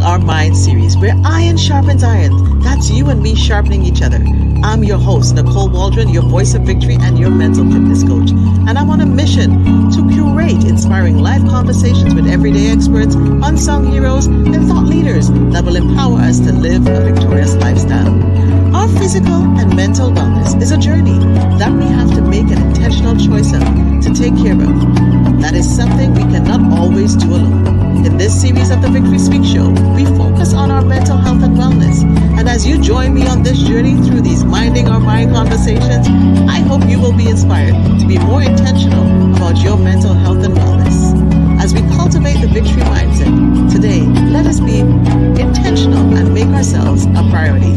Our Mind series, where iron sharpens iron. That's you and me sharpening each other. I'm your host, Nicole Waldron, your voice of victory and your mental fitness coach. And I'm on a mission to curate inspiring life conversations with everyday experts, unsung heroes, and thought leaders that will empower us to live a victorious lifestyle. Our physical and mental wellness is a journey that we have to make an intentional choice of to take care of. That is something we cannot always do alone. In this series of the Victory Speak Show, we focus on our mental health and wellness. And as you join me on this journey through these Minding Our Mind conversations, I hope you will be inspired to be more intentional about your mental health and wellness. As we cultivate the victory mindset, today, let us be intentional and make ourselves a priority.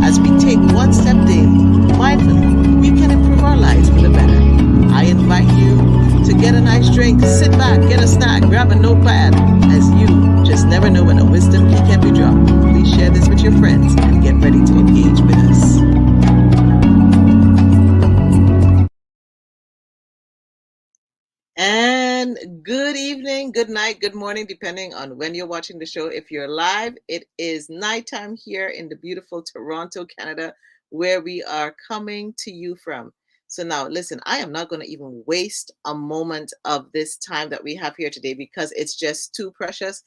As we take one step daily, mindfully, we can improve our lives for the better. I invite you to get a nice drink, sit back, get a snack, grab a notepad, as you just never know when a wisdom key can be dropped. Please share this with your friends and get ready to engage with us. And good evening, good night, good morning, depending on when you're watching the show. If you're live, it is nighttime here in the beautiful Toronto, Canada, where we are coming to you from. So now, listen, I am not going to even waste a moment of this time that we have here today because it's just too precious.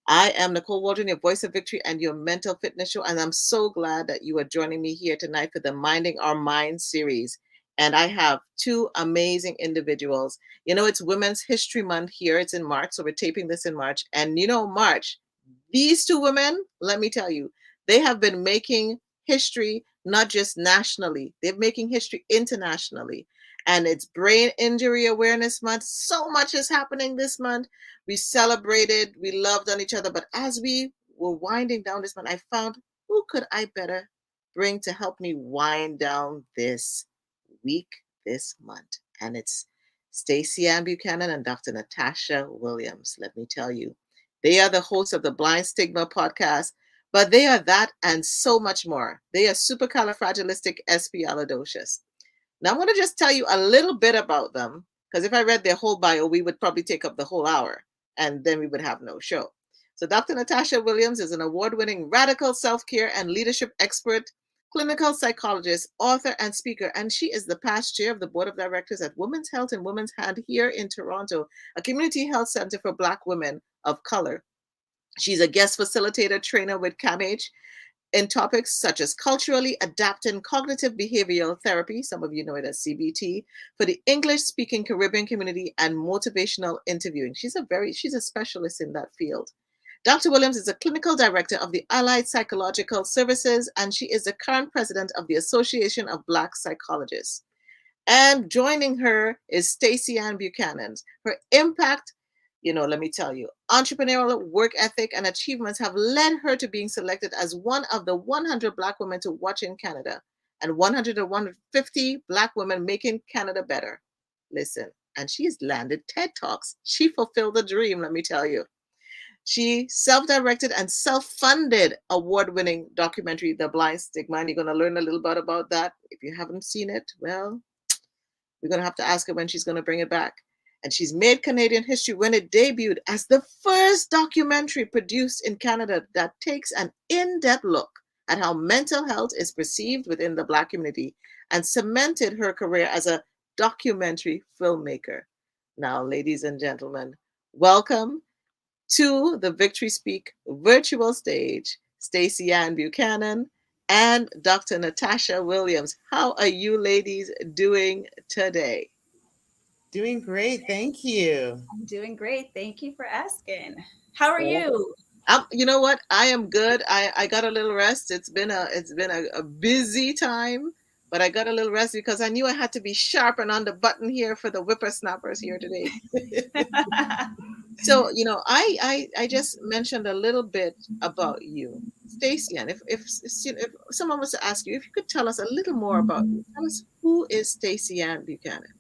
I am Nicole Waldron, your voice of victory and your mental fitness show, and I'm so glad that you are joining me here tonight for the Minding Our Mind series. And I have two amazing individuals. You know, it's Women's History Month here. It's in March, so we're taping this in March. And you know, March, these two women, let me tell you, they have been making history, not just nationally, they're making history internationally. And it's Brain Injury Awareness Month. So much is happening this month. We celebrated, we loved on each other. But as we were winding down this month, I found who could I better bring to help me wind down this week, this month. And it's Stacy-Ann Buchanan and Dr. Natasha Williams. Let me tell you, they are the hosts of the Blind Stigma Podcast, but they are that and so much more. They are supercalifragilisticexpialidocious. Now, I'm going to just tell you a little bit about them, because if I read their whole bio, we would probably take up the whole hour, and then we would have no show. So Dr. Natasha Williams is an award-winning radical self-care and leadership expert, clinical psychologist, author, and speaker, and she is the past chair of the board of directors at Women's Health and Women's Hand here in Toronto, a community health center for Black women of color. She's a guest facilitator trainer with CAMH in topics such as culturally adapting cognitive behavioral therapy, some of you know it as CBT, for the English-speaking Caribbean community, and motivational interviewing. She's a specialist in that field. Dr. Williams is a clinical director of the Allied Psychological Services, and she is the current president of the Association of Black Psychologists. And joining her is Stacy-Ann Buchanan. Her impact, let me tell you, entrepreneurial work ethic and achievements have led her to being selected as one of the 100 Black women to watch in Canada and 100 to 150 Black women making Canada better. Listen, and she's landed TED Talks. She fulfilled the dream, let me tell you. She self-directed and self-funded award-winning documentary, The Blind Stigma, and you're going to learn a little bit about that. If you haven't seen it, well, we're going to have to ask her when she's going to bring it back. And she's made Canadian history when it debuted as the first documentary produced in Canada that takes an in-depth look at how mental health is perceived within the Black community, and cemented her career as a documentary filmmaker. Now, ladies and gentlemen, welcome to the Victory Speak virtual stage, Stacy-Ann Buchanan and Dr. Natasha Williams. How are you ladies doing today? Doing great. Thank you. I'm doing great. Thank you for asking. How are you? You know what? I am good. I got a little rest. It's been a busy time, but I got a little rest because I knew I had to be sharp and on the button here for the whippersnappers here today. So, I just mentioned a little bit about you, Stacy-Ann. If someone was to ask you, if you could tell us a little more about you, tell us, who is Stacy-Ann Buchanan?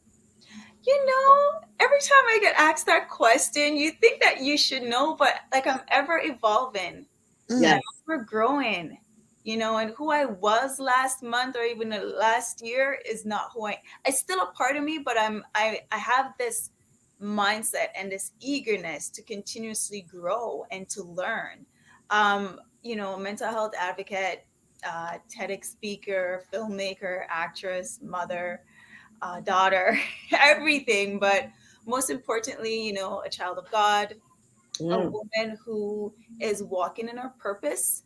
Every time I get asked that question, you think that you should know, but like I'm ever evolving. Yes. I'm ever growing, and who I was last month or even the last year is not who I still a part of me, but I have this mindset and this eagerness to continuously grow and to learn. Mental health advocate, TEDx speaker, filmmaker, actress, mother, daughter, everything. But most importantly, a child of God, a Mm. woman who is walking in her purpose,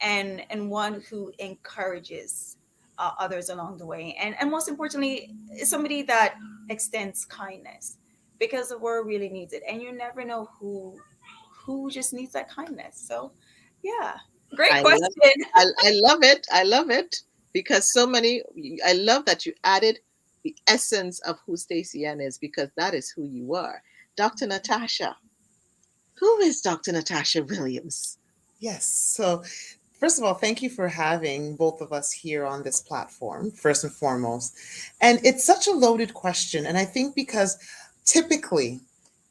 and one who encourages others along the way, and most importantly, is somebody that extends kindness, because the world really needs it, and you never know who just needs that kindness. So, yeah, great I love question. I love it. I love it because so many I love that you added the essence of who Stacey Ann is because that is who you are. Dr. Natasha. Who is Dr. Natasha Williams? Yes. So, first of all, thank you for having both of us here on this platform, first and foremost. And it's such a loaded question. And I think because typically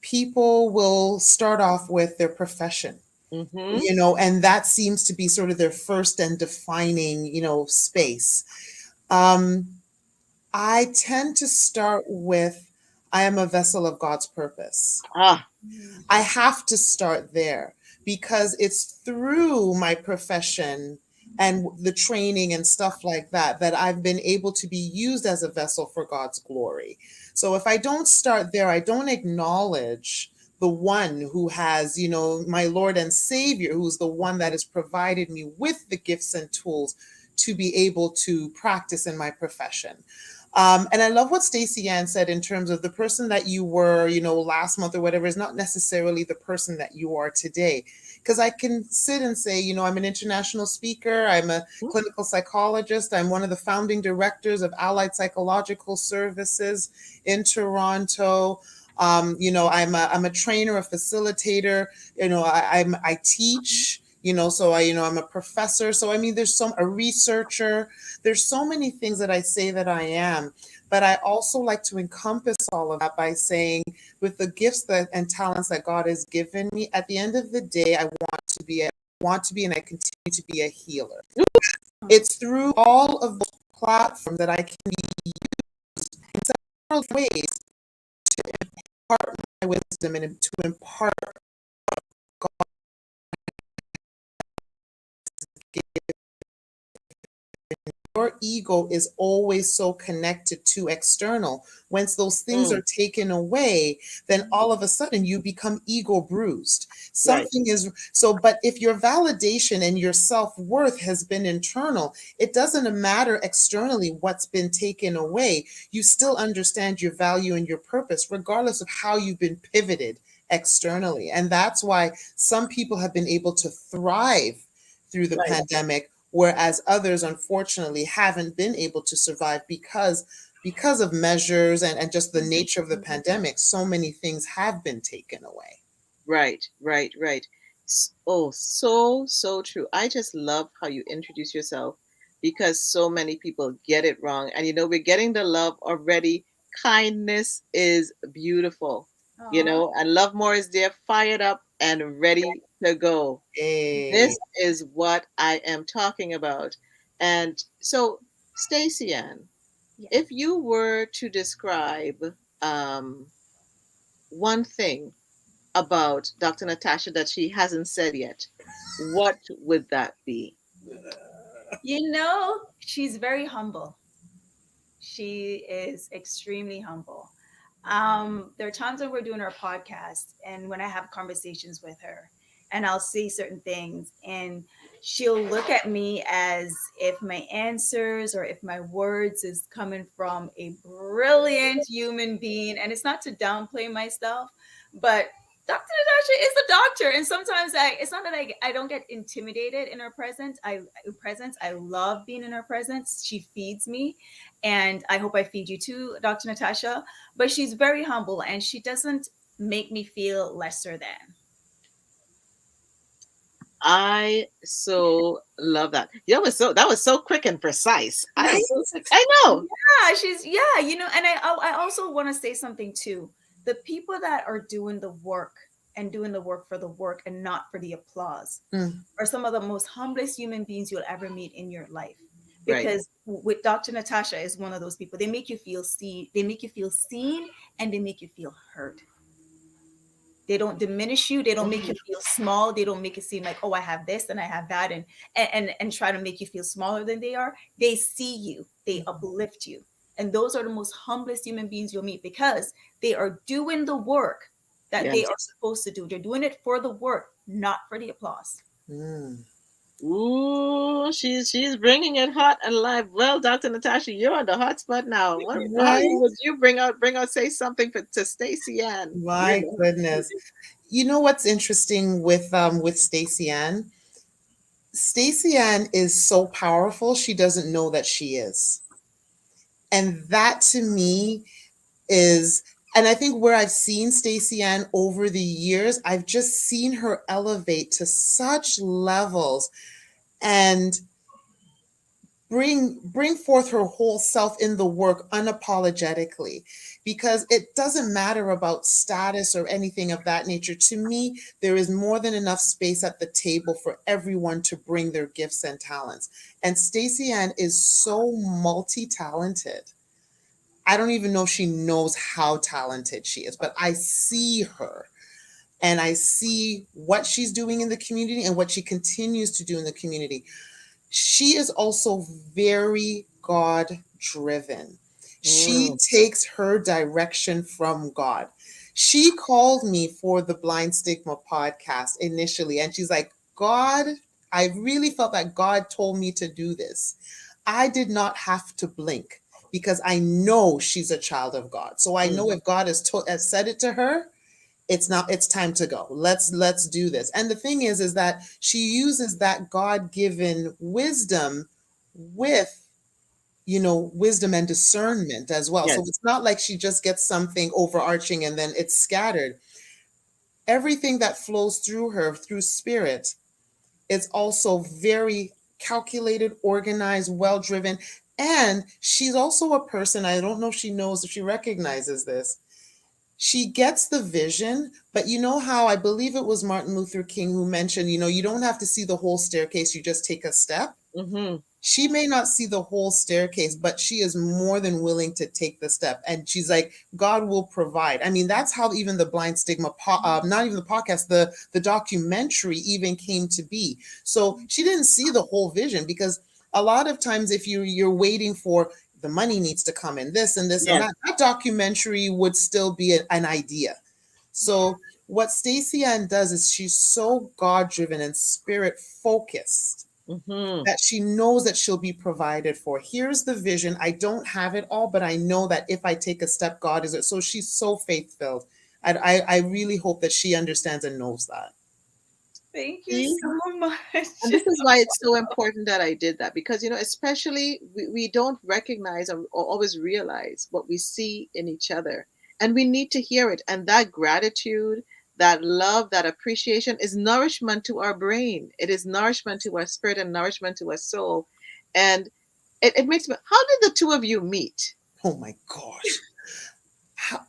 people will start off with their profession, Mm-hmm. and that seems to be sort of their first and defining, space. Um, I tend to start with I am a vessel of God's purpose. Ah, I have to start there because it's through my profession and the training and stuff like that that I've been able to be used as a vessel for God's glory. So if I don't start there, I don't acknowledge the one who has, my Lord and Savior, who's the one that has provided me with the gifts and tools to be able to practice in my profession. And I love what Stacy-Ann said in terms of the person that you were, last month or whatever is not necessarily the person that you are today. Because I can sit and say, I'm an international speaker, I'm a clinical psychologist, I'm one of the founding directors of Allied Psychological Services in Toronto. I'm a trainer, a facilitator. I teach. So I'm a professor. So I mean, a researcher. There's so many things that I say that I am, but I also like to encompass all of that by saying, with the gifts and talents that God has given me, at the end of the day, I want to be, and I continue to be a healer. It's through all of those platforms that I can be used in several ways to impart my wisdom and to impart your ego is always so connected to external. Once those things are mm, taken away, then all of a sudden you become ego bruised. right, Something is so, but if your validation and your self-worth has been internal, it doesn't matter externally what's been taken away. You still understand your value and your purpose, regardless of how you've been pivoted externally. And that's why some people have been able to thrive through the right. pandemic, whereas others unfortunately haven't been able to survive because of measures and just the nature of the pandemic. So many things have been taken away. Right, right, right. Oh, so, so true. I just love how you introduce yourself because so many people get it wrong. And we're getting the love already. Kindness is beautiful, Aw. and Love More is there, fired up and ready to go. Hey. This is what I am talking about. And so, Stacey Ann, Yes. if you were to describe um, one thing about Dr. Natasha that she hasn't said yet, what would that be? She's very humble. She is extremely humble. There are times when we're doing our podcast and when I have conversations with her, and I'll say certain things, and she'll look at me as if my answers or if my words is coming from a brilliant human being. And it's not to downplay myself, but Dr. Natasha is a doctor, and sometimes it's not that I don't get intimidated in her presence. I love being in her presence. She feeds me, and I hope I feed you too, Dr. Natasha. But she's very humble, and she doesn't make me feel lesser than. I so love that. That was so quick and precise. Right? I know. And I also want to say something too. The people that are doing the work and doing the work for the work and not for the applause Mm. are some of the most humblest human beings you'll ever meet in your life. Right. Because with Dr. Natasha is one of those people. They make you feel seen, and they make you feel heard. They don't diminish you. They don't make you Mhm. feel small. They don't make it seem like, oh, I have this and I have that, and try to make you feel smaller than they are. They see you. They uplift you. And those are the most humblest human beings you'll meet, because they are doing the work that they Yes. are supposed to do. They're doing it for the work, not for the applause. Mm. Ooh, she's bringing it hot and live. Well, Dr. Natasha, you're on the hot spot now. How Right? would you bring out say something to Stacy-Ann? You're My the goodness. You know what's interesting with Stacy-Ann? Stacy-Ann is so powerful, she doesn't know that she is. And that to me is, and I think where I've seen Stacy-Ann over the years, I've just seen her elevate to such levels and bring forth her whole self in the work unapologetically, because it doesn't matter about status or anything of that nature. To me, there is more than enough space at the table for everyone to bring their gifts and talents, and Stacy-Ann is so multi-talented. I don't even know if she knows how talented she is, but I see her and I see what she's doing in the community and what she continues to do in the community. She is also very God driven. She Mm. takes her direction from God. She called me for the Blind Stigma podcast initially, and she's like, God, I really felt that God told me to do this. I did not have to blink because I know she's a child of God. So I know Mm. if God has said it to her, it's time to go. Let's do this. And the thing is that she uses that God-given wisdom with, wisdom and discernment as well. So Yes. it's not like she just gets something overarching and then it's scattered. Everything that flows through her through spirit is also very calculated, organized, well driven. And she's also a person, I don't know if she knows, if she recognizes this, she gets the vision, but you know how I believe it was Martin Luther King who mentioned, you don't have to see the whole staircase, you just take a step. Mm-hmm. She may not see the whole staircase, but she is more than willing to take the step. And she's like, God will provide. I mean, that's how even the Blind Stigma, not even the podcast, the documentary even came to be. So she didn't see the whole vision, because a lot of times if you're waiting for the money needs to come in this and this and Yes. that documentary would still be an idea. So what Stacy-Ann does is she's so God driven and spirit focused Mm-hmm. that she knows that she'll be provided for. Here's the vision. I don't have it all, but I know that if I take a step, God is it. So she's so faith filled. I really hope that she understands and knows that. Thank you See? so And much. this is why it's so important that I did that, because, especially we don't recognize or always realize what we see in each other, and we need to hear it. And that gratitude, that love, that appreciation is nourishment to our brain. It is nourishment to our spirit and nourishment to our soul. And it makes me, how did the two of you meet? Oh my gosh. How,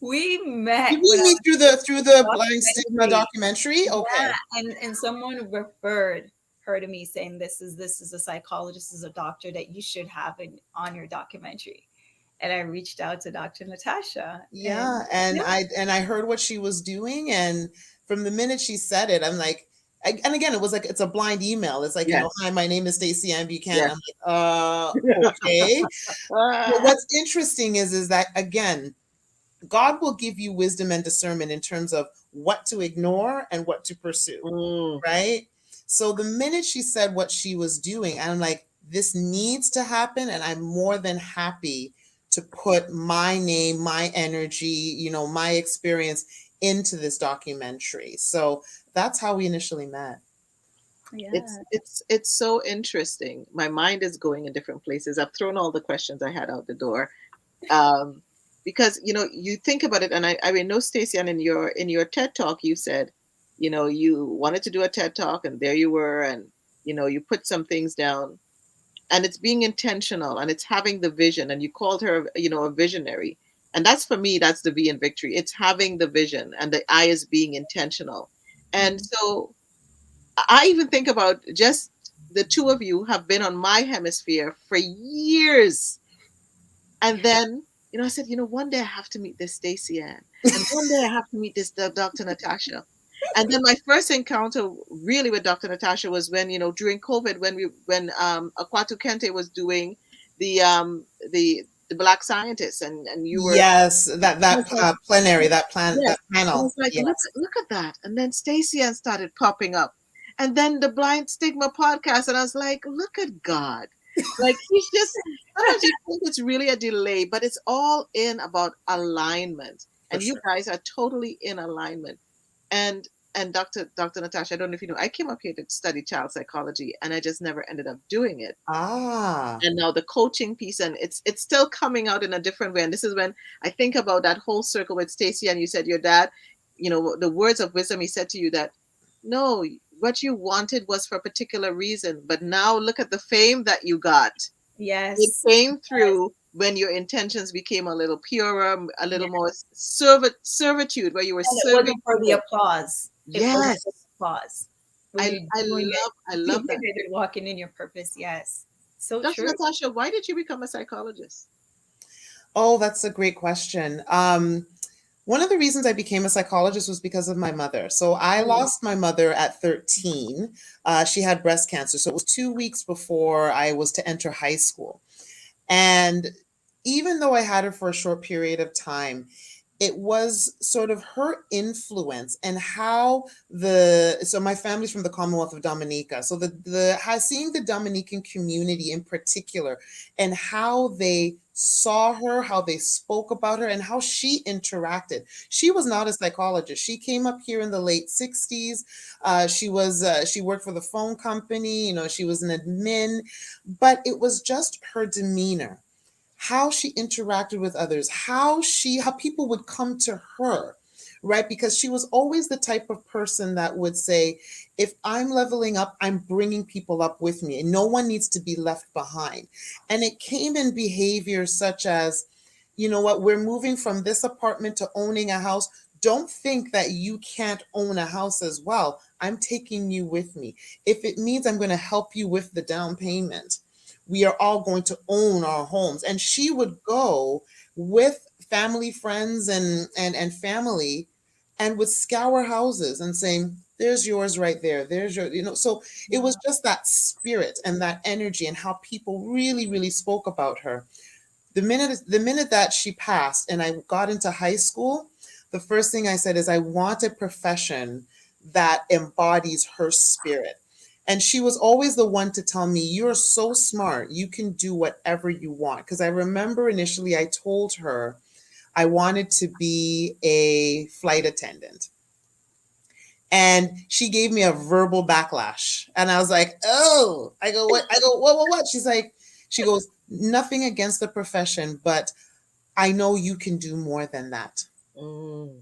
We met did when we I meet was through the in Blind Stigma documentary. documentary? Okay. Yeah, and someone referred her to me saying this is a psychologist, this is a doctor that you should have on your documentary. And I reached out to Dr. Natasha, Yeah, and and yeah, I heard what she was doing, and from the minute she said it, I'm like, and again, it was like it's a blind email. It's like, Yes. hi, my name is Stacy-Ann Buchanan. Yes. I'm like, okay. But what's interesting is that again, God will give you wisdom and discernment in terms of what to ignore and what to pursue, Mm. right? So the minute she said what she was doing, I'm like, this needs to happen, and I'm more than happy to put my name, my energy, my experience into this documentary. So that's how we initially met. yeah, It's so interesting. My mind is going in different places. I've thrown all the questions I had out the door. um, because you think about it, and I mean, no, Stacey, and in your TED talk, you said, you wanted to do a TED talk, and there you were, and you put some things down, and it's being intentional, and it's having the vision, and you called her, a visionary, and that's for me, that's the V in victory. It's having the vision, and the I is being intentional, and so I even think about just the two of you have been on my hemisphere for years, and then I said, one day I have to meet this Stacy-Ann, and one day I have to meet this Dr. Natasha. And then my first encounter really with Dr. Natasha was when, during COVID, when Akwatu Kente was doing the the Black scientists, and you were. Yes, that plenary, Yes. that I panel. was like, Yes. look at that. And then Stacy-Ann started popping up. And then the Blind Stigma podcast. And I was like, look at God. Like he's just, sometimes you think it's really a delay, but it's all in about alignment. For And you sure. guys are totally in alignment. And Dr. Natasha, I don't know if you know, I came up here to study child psychology and I just never ended up doing it. Ah, And now the coaching piece, and it's still coming out in a different way. And this is when I think about that whole circle with Stacy, and you said your dad, the words of wisdom he said to you, that no, what you wanted was for a particular reason, but now look at the fame that you got. It Yes. came Yes. through when your intentions became a little purer, a little Yes. more servitude, where you were And it serving wasn't for the people. applause. It wasn't Yes, for the applause. When I you're I doing it, love I love that. you're walking in your purpose. Yes. So Dr. true. Natasha, why did you become a psychologist? oh, that's a great question. One of the reasons I became a psychologist was because of my mother. So I Mm, lost my mother at 13. She had breast cancer. So it was 2 weeks before I was to enter high school. And even though I had her for a short period of time, it was sort of her influence and how so my family's from the Commonwealth of Dominica. So seeing the Dominican community in particular and how they saw her, how they spoke about her, and how she interacted. She was not a psychologist. She came up here in the late 60s. She worked for the phone company, she was an admin, but it was just her demeanor, how she interacted with others, how people would come to her, right? Because she was always the type of person that would say, if I'm leveling up, I'm bringing people up with me, and no one needs to be left behind. And it came in behaviors such as, you know what, we're moving from this apartment to owning a house. Don't think that you can't own a house as well. I'm taking you with me. If it means I'm going to help you with the down payment, we are all going to own our homes. And she would go with family, friends, and family, and would scour houses and saying, there's yours right there. There's your, so it was just that spirit and that energy and how people really, really spoke about her. The minute that she passed and I got into high school, the first thing I said is I want a profession that embodies her spirit. And she was always the one to tell me, you're so smart, you can do whatever you want. Because I remember initially I told her I wanted to be a flight attendant. And she gave me a verbal backlash. And I was like, oh, I go, what? I go, what? She goes, nothing against the profession, but I know you can do more than that. mm,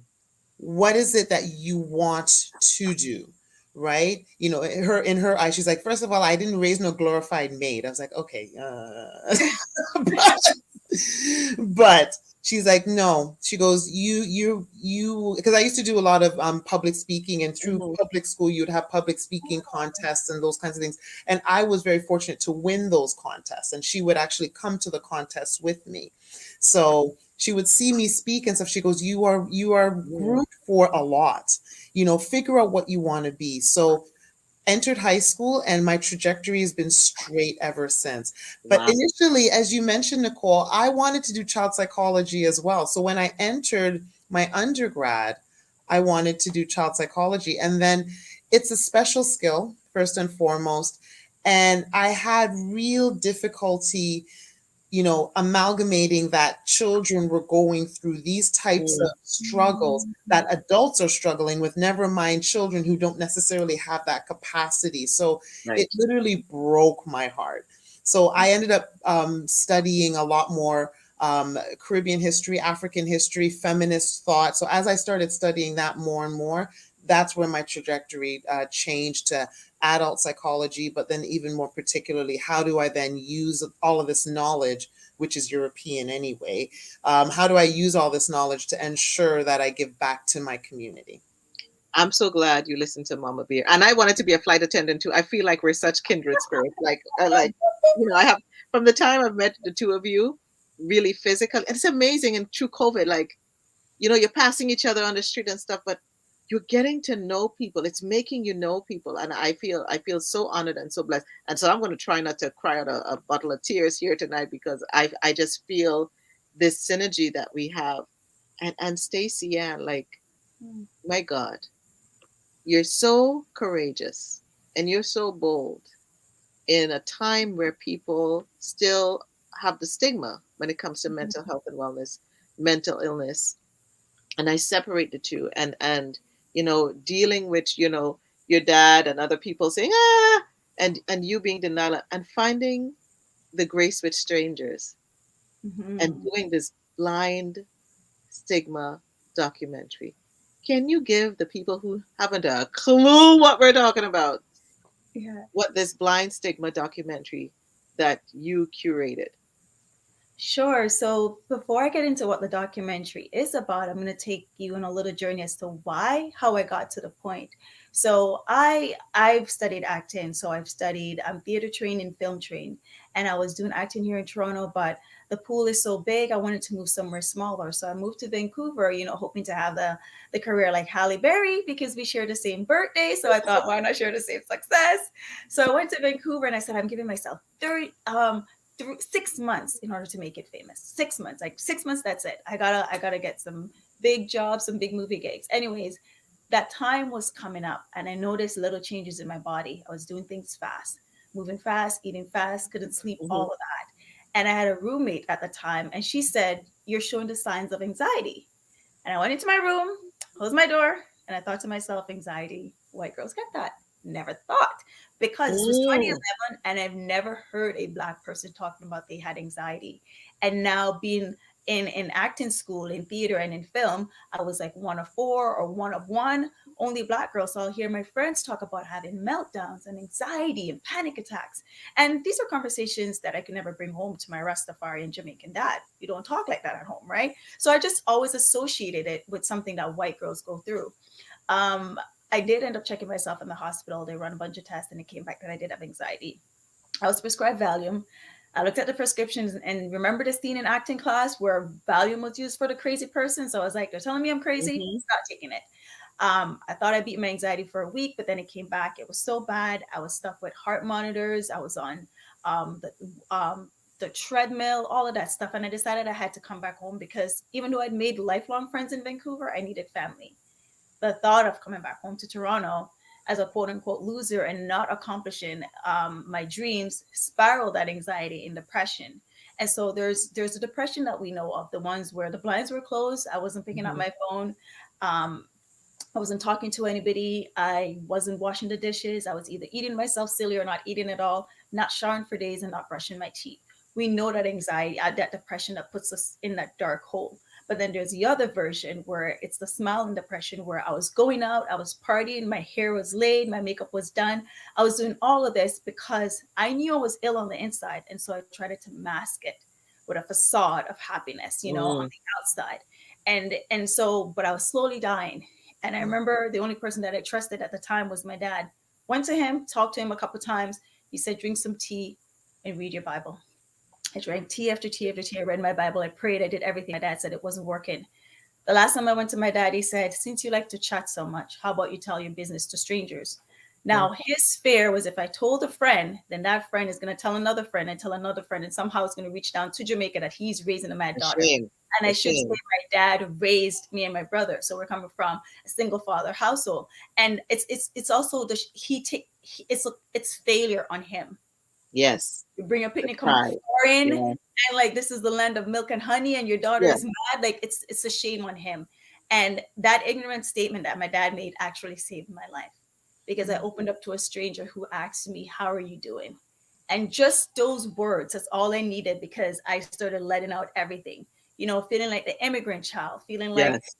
What is it that you want to do? Right? In her eyes, she's like, first of all, I didn't raise no glorified maid. I was like, okay. but she's like, no. She goes, because I used to do a lot of public speaking, and through mhm. public school, you'd have public speaking contests and those kinds of things. And I was very fortunate to win those contests, and she would actually come to the contests with me. So she would see me speak and stuff. She goes, you are groomed for a lot, figure out what you want to be. So entered high school, and my trajectory has been straight ever since. But Wow. initially, as you mentioned, Nicole, I wanted to do child psychology as well. So when I entered my undergrad, I wanted to do child psychology. And then it's a special skill, first and foremost. And I had real difficulty amalgamating that children were going through these types of struggles that adults are struggling with, never mind children who don't necessarily have that capacity. So Right. it literally broke my heart. So I ended up studying a lot more Caribbean history, African history, feminist thought. So as I started studying that more and more, that's where my trajectory changed to adult psychology, but then even more particularly, how do I then use all of this knowledge, which is European anyway? How do I use all this knowledge to ensure that I give back to my community? I'm so glad you listened to Mama Bear. And I wanted to be a flight attendant too. I feel like we're such kindred spirits. I have, from the time I've met the two of you, really physical. And it's amazing. And through COVID, like, you're passing each other on the street and stuff, but you're getting to know people. It's making you know people. And I feel so honored and so blessed. And so I'm going to try not to cry out a bottle of tears here tonight, because I just feel this synergy that we have. And Stacy-Ann, like, Mm. my God, you're so courageous and you're so bold in a time where people still have the stigma when it comes to mental health and wellness, mental illness. And I separate the two, and dealing with your dad and other people saying and you being denial, and finding the grace with strangers, and Mhm. doing this Blind Stigma documentary. Can you give the people who haven't a clue what we're talking about, Yeah. what this Blind Stigma documentary that you curated? Sure. So before I get into what the documentary is about, I'm going to take you on a little journey as to how I got to the point. So I've studied acting. So I've studied theater trained and film trained, and I was doing acting here in Toronto. But the pool is so big, I wanted to move somewhere smaller. So I moved to Vancouver, hoping to have the career like Halle Berry because we share the same birthday. So I thought, why not share the same success? So I went to Vancouver and I said, I'm giving myself 6 months in order to make it famous. 6 months, like 6 months, that's it. I gotta get some big jobs, some big movie gigs. Anyways, that time was coming up and I noticed little changes in my body. I was doing things fast, moving fast, eating fast, couldn't sleep, all Hmm. of that. And I had a roommate at the time and she said, you're showing the signs of anxiety. And I went into my room, closed my door, and I thought to myself, anxiety, white girls get that. Never thought. Because this was Mm. 2011 and I've never heard a Black person talking about they had anxiety. And now being in acting school, in theater and in film, I was like one of four or one of one, only Black girl. So I'll hear my friends talk about having meltdowns and anxiety and panic attacks. And these are conversations that I can never bring home to my Rastafarian Jamaican dad. You don't talk like that at home, right? So I just always associated it with something that white girls go through. Um, I did end up checking myself in the hospital. They run a bunch of tests and it came back that I did have anxiety. I was prescribed Valium. I looked at the prescriptions and remember the scene in acting class where Valium was used for the crazy person. So I was like, they're telling me I'm crazy. Hmm. Stop taking it. I thought I beat my anxiety for a week, but then it came back. It was so bad. I was stuck with heart monitors. I was on um, the the treadmill, all of that stuff. And I decided I had to come back home because even though I'd made lifelong friends in Vancouver, I needed family. The thought of coming back home to Toronto as a quote unquote loser and not accomplishing my dreams spiraled that anxiety and depression. And so there's a depression that we know of, the ones where the blinds were closed. I wasn't picking up Hmm. my phone. Um, I wasn't talking to anybody. I wasn't washing the dishes. I was either eating myself silly or not eating at all, not showering for days and not brushing my teeth. We know that anxiety, that depression that puts us in that dark hole. But then there's the other version where it's the smiling depression where I was going out, I was partying, my hair was laid, my makeup was done. I was doing all of this because I knew I was ill on the inside. And so I tried to mask it with a facade of happiness, on Mm. the outside. But I was slowly dying. And I remember the only person that I trusted at the time was my dad. Went to him, talked to him a couple times. He said, drink some tea and read your Bible. I drank tea after tea after tea. I read my Bible. I prayed. I did everything. My dad said it wasn't working. The last time I went to my dad, he said, since you like to chat so much, how about you tell your business to strangers? Mm. Now, his fear was if I told a friend, then that friend is going to tell another friend and tell another friend. And somehow it's going to reach down to Jamaica that he's raising a mad A daughter. shame. And A I should say shame. my dad raised me and my brother. So we're coming from a single father household. And it's also it's failure on him. Yes. You bring a The picnic, come pride. foreign, Yeah. and like this is the land of milk and honey, and your daughter Yeah. is mad. Like it's a shame on him. And that ignorant statement that my dad made actually saved my life because I opened up to a stranger who asked me, "How are you doing?" And just those words, that's all I needed because I started letting out everything. Feeling like the immigrant child, feeling like Yes.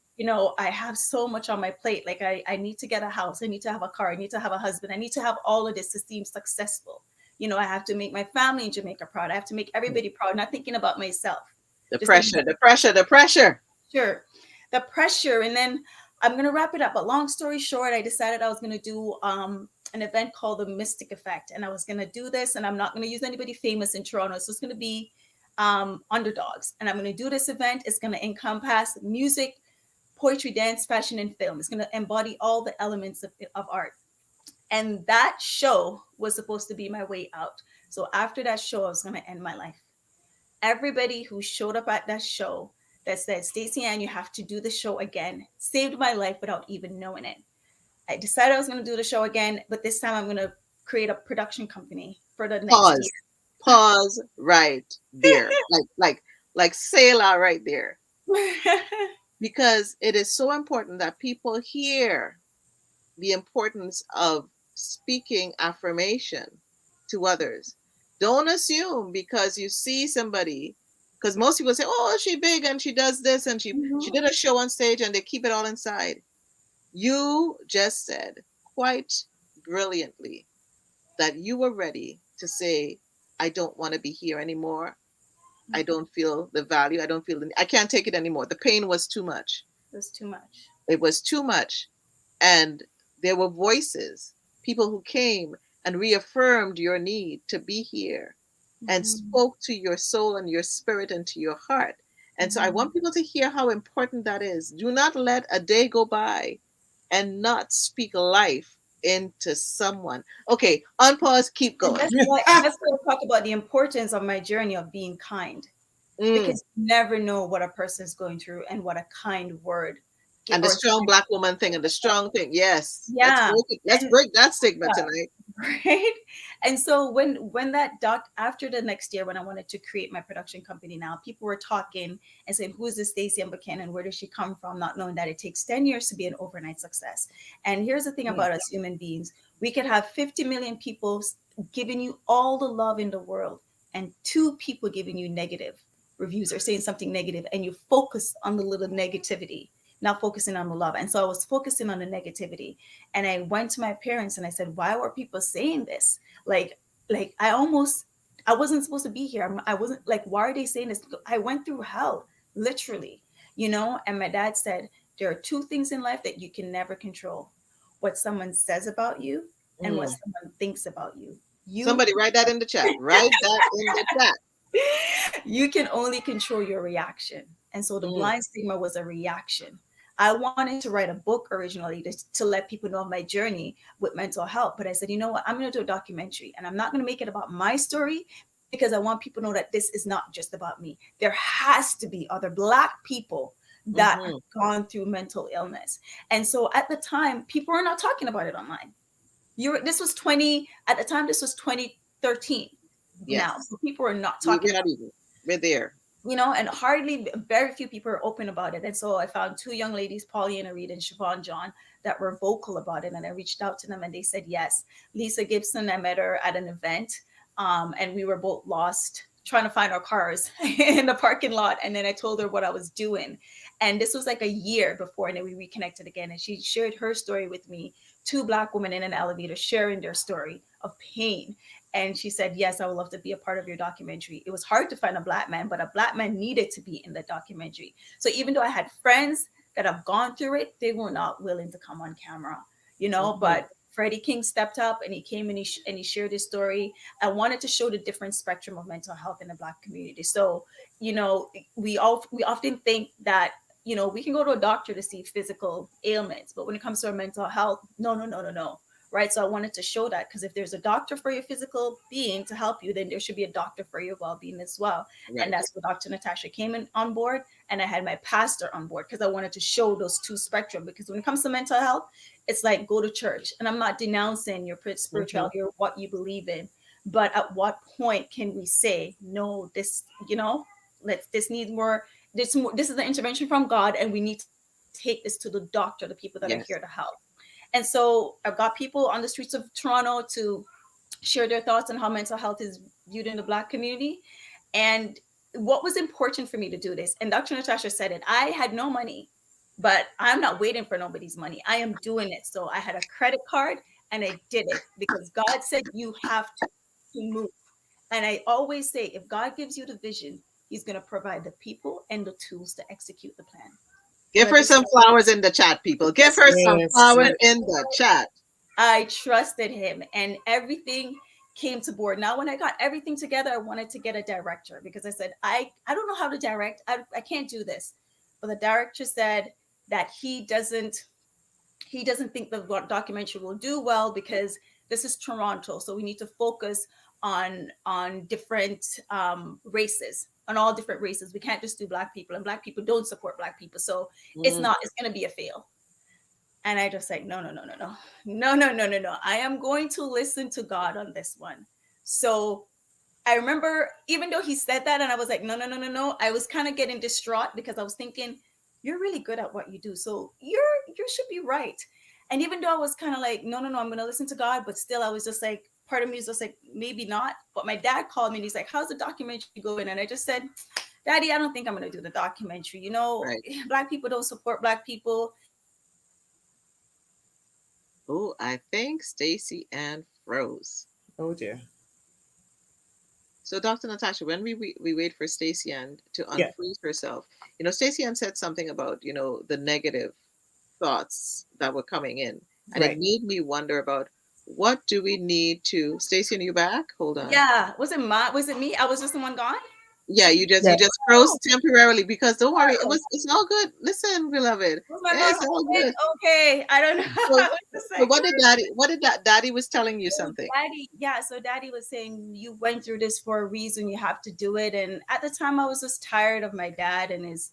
I have so much on my plate. Like I need to get a house, I need to have a car, I need to have a husband, I need to have all of this to seem successful. I have to make my family in Jamaica proud. I have to make everybody proud, not thinking about myself. The Just thinking pressure. The pressure. The pressure. sure. The pressure. And then I'm gonna wrap it up. But long story short, I decided I was gonna do an event called the Mystic Effect. And I was gonna do this, and I'm not gonna use anybody famous in Toronto. So it's gonna be underdogs. And I'm going to do this event. It's going to encompass music, poetry, dance, fashion, and film. It's going to embody all the elements of art. And that show was supposed to be my way out. So after that show, I was going to end my life. Everybody who showed up at that show that said, Stacy-Ann, you have to do the show again, saved my life without even knowing it. I decided I was going to do the show again, but this time I'm going to create a production company for the next year. Pause right there. like Selah right there. Because it is so important that people hear the importance of speaking affirmation to others. Don't assume because you see somebody, because most people say, oh, she's big and she does this and she did a show on stage, and they keep it all inside. You just said quite brilliantly that you were ready to say, I don't want to be here anymore. I don't feel the value. I can't take it anymore. The pain was too much. It was too much. It was too much. And there were voices, people who came and reaffirmed your need to be here and spoke to your soul and your spirit and to your heart. And so I want people to hear how important that is. Do not let a day go by and not speak life into someone. Okay, unpause, keep going. That's why I talk about the importance of my journey of being kind. Because you never know what a person is going through and what a kind word. And the strong Black woman thing and the strong thing. Yes. Yeah. Let's break that stigma tonight. Right. And so when that after the next year, when I wanted to create my production company now, people were talking and saying, who is this Stacy-Ann Buchanan? Where does she come from? Not knowing that it takes 10 years to be an overnight success. And here's the thing about us human beings. We could have 50 million people giving you all the love in the world and 2 people giving you negative reviews or saying something negative, and you focus on the little negativity, not focusing on the love. And so I was focusing on the negativity. And I went to my parents and I said, why were people saying this? Like I wasn't supposed to be here. I wasn't like, why are they saying this? I went through hell, literally, and my dad said, there are 2 things in life that you can never control: what someone says about you and what someone thinks about you. Somebody write that in the chat. Write that in the chat. You can only control your reaction. And so the Blind Stigma was a reaction. I wanted to write a book originally to let people know my journey with mental health. But I said, you know what? I'm going to do a documentary, and I'm not going to make it about my story, because I want people to know that this is not just about me. There has to be other Black people that have gone through mental illness. And so at the time, people were not talking about it online. This was 2013. Yes. Now, so people are not talking about it. We're there. And very few people are open about it. And so I found 2 young ladies, Pollyanna Reed and Siobhan John, that were vocal about it. And I reached out to them and they said yes. Lisa Gibson, I met her at an event, and we were both lost trying to find our cars in the parking lot. And then I told her what I was doing. And this was like a year before, and then we reconnected again. And she shared her story with me, 2 Black women in an elevator sharing their story of pain. And she said, yes, I would love to be a part of your documentary. It was hard to find a Black man, but a Black man needed to be in the documentary. So even though I had friends that have gone through it, they were not willing to come on camera, but Freddie King stepped up and he came and he shared his story. I wanted to show the different spectrum of mental health in the Black community. So, we often think that, we can go to a doctor to see physical ailments, but when it comes to our mental health, no. Right. So I wanted to show that, because if there's a doctor for your physical being to help you, then there should be a doctor for your well-being as well. Right. And that's where Dr. Natasha came on board. And I had my pastor on board, because I wanted to show those 2 spectrum. Because when it comes to mental health, it's like, go to church. And I'm not denouncing your spirituality or what you believe in. But at what point can we say, no, this needs more. This is the intervention from God, and we need to take this to the doctor, the people that are here to help. And so I've got people on the streets of Toronto to share their thoughts on how mental health is viewed in the Black community. And what was important for me to do this, and Dr. Natasha said it, I had no money, but I'm not waiting for nobody's money. I am doing it. So I had a credit card and I did it, because God said you have to move. And I always say, if God gives you the vision, He's going to provide the people and the tools to execute the plan. Give her some flowers in the chat, people. Give her some flowers in the chat. I trusted Him, and everything came to board. Now, when I got everything together, I wanted to get a director because I said, I don't know how to direct. I can't do this. But the director said that he doesn't think the documentary will do well because this is Toronto. So we need to focus on different races, on all different races. We can't just do Black people, and Black people don't support Black people. So it's going to be a fail. And I just like, no. I am going to listen to God on this one. So I remember, even though he said that, and I was like, no, I was kind of getting distraught because I was thinking, you're really good at what you do, so you should be right. And even though I was kind of like, no, I'm going to listen to God, but still I was just like, part of me was just like, maybe not. But my dad called me and he's like, how's the documentary going? And I just said, Daddy, I don't think I'm going to do the documentary. You know, Right. Black people don't support Black people. Oh, I think Stacy-Ann froze. Oh dear. So, Dr. Natasha, when we wait for Stacy-Ann to unfreeze herself, you know, Stacy-Ann said something about, you know, the negative thoughts that were coming in. And it made me wonder about, what do we need to... Stacy-Ann, are you back? Hold on. Yeah. Was it me? I was just the one gone? Yeah, you just froze temporarily, because don't worry, it's all good. Listen, beloved, it's all good. Okay, I don't know. So what did Daddy was telling you something? So Daddy was saying, you went through this for a reason, you have to do it. And at the time I was just tired of my dad and his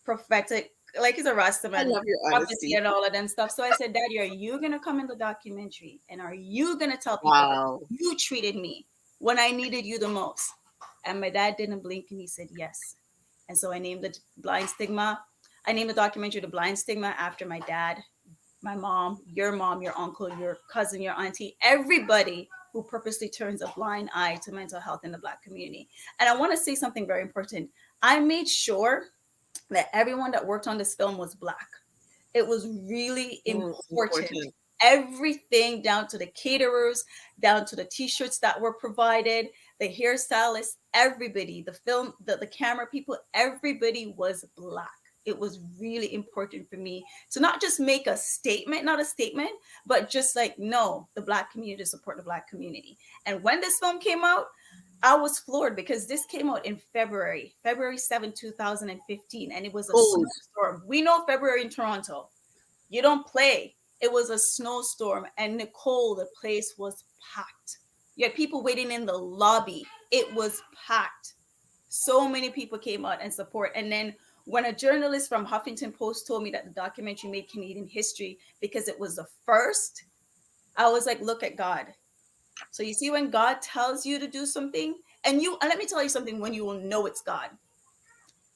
prophetic, like he's a Rastaman, I love your honesty and all of that stuff. So I said, Daddy, are you gonna come in the documentary and are you gonna tell people Wow. you treated me when I needed you the most? And my dad didn't blink and he said yes. And so I named the Blind Stigma. I named the documentary The Blind Stigma after my dad, my mom, your uncle, your cousin, your auntie, everybody who purposely turns a blind eye to mental health in the Black community. And I want to say something very important. I made sure that everyone that worked on this film was Black. It was really important. Everything, down to the caterers, down to the t-shirts that were provided, the hairstylists, everybody, the film, the camera people, everybody was Black. It was really important for me to not just make a statement, but just like, no, the Black community, support the Black community. And when this film came out, I was floored because this came out in February 7, 2015, and it was a snowstorm. We know February in Toronto, you don't play. It was a snowstorm, and Nicole, the place was packed. You had people waiting in the lobby. It was packed. So many people came out and support. And then when a journalist from Huffington Post told me that the documentary made Canadian history because it was the first, I was like, look at God. So you see, when God tells you to do something, and let me tell you something, when you will know it's God,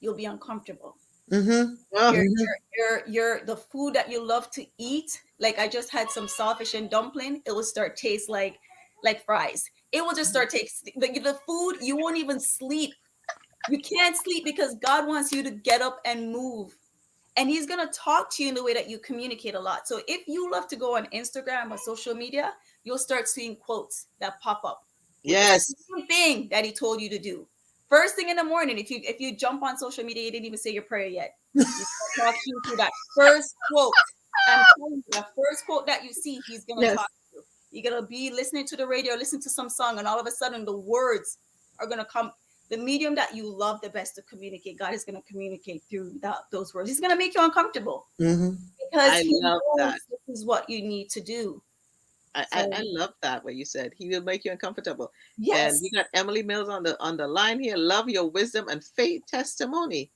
you'll be uncomfortable. You're the food that you love to eat. Like I just had some saltfish and dumpling. It will start taste like fries. It will just start taste the food. You won't even sleep. You can't sleep because God wants you to get up and move. And he's going to talk to you in the way that you communicate a lot. So if you love to go on Instagram or social media, you'll start seeing quotes that pop up. Yes. The same thing that he told you to do. First thing in the morning, if you jump on social media, you didn't even say your prayer yet. You talk you through that first quote. I'm telling you, the first quote that you see, he's going to talk to you. You're going to be listening to the radio, listen to some song, and all of a sudden the words are going to come. The medium that you love the best to communicate, God is going to communicate through those words. He's going to make you uncomfortable because he knows this is what you need to do. I love that, what you said. He will make you uncomfortable. Yes. And we got Emily Mills on the line here. Love your wisdom and faith testimony.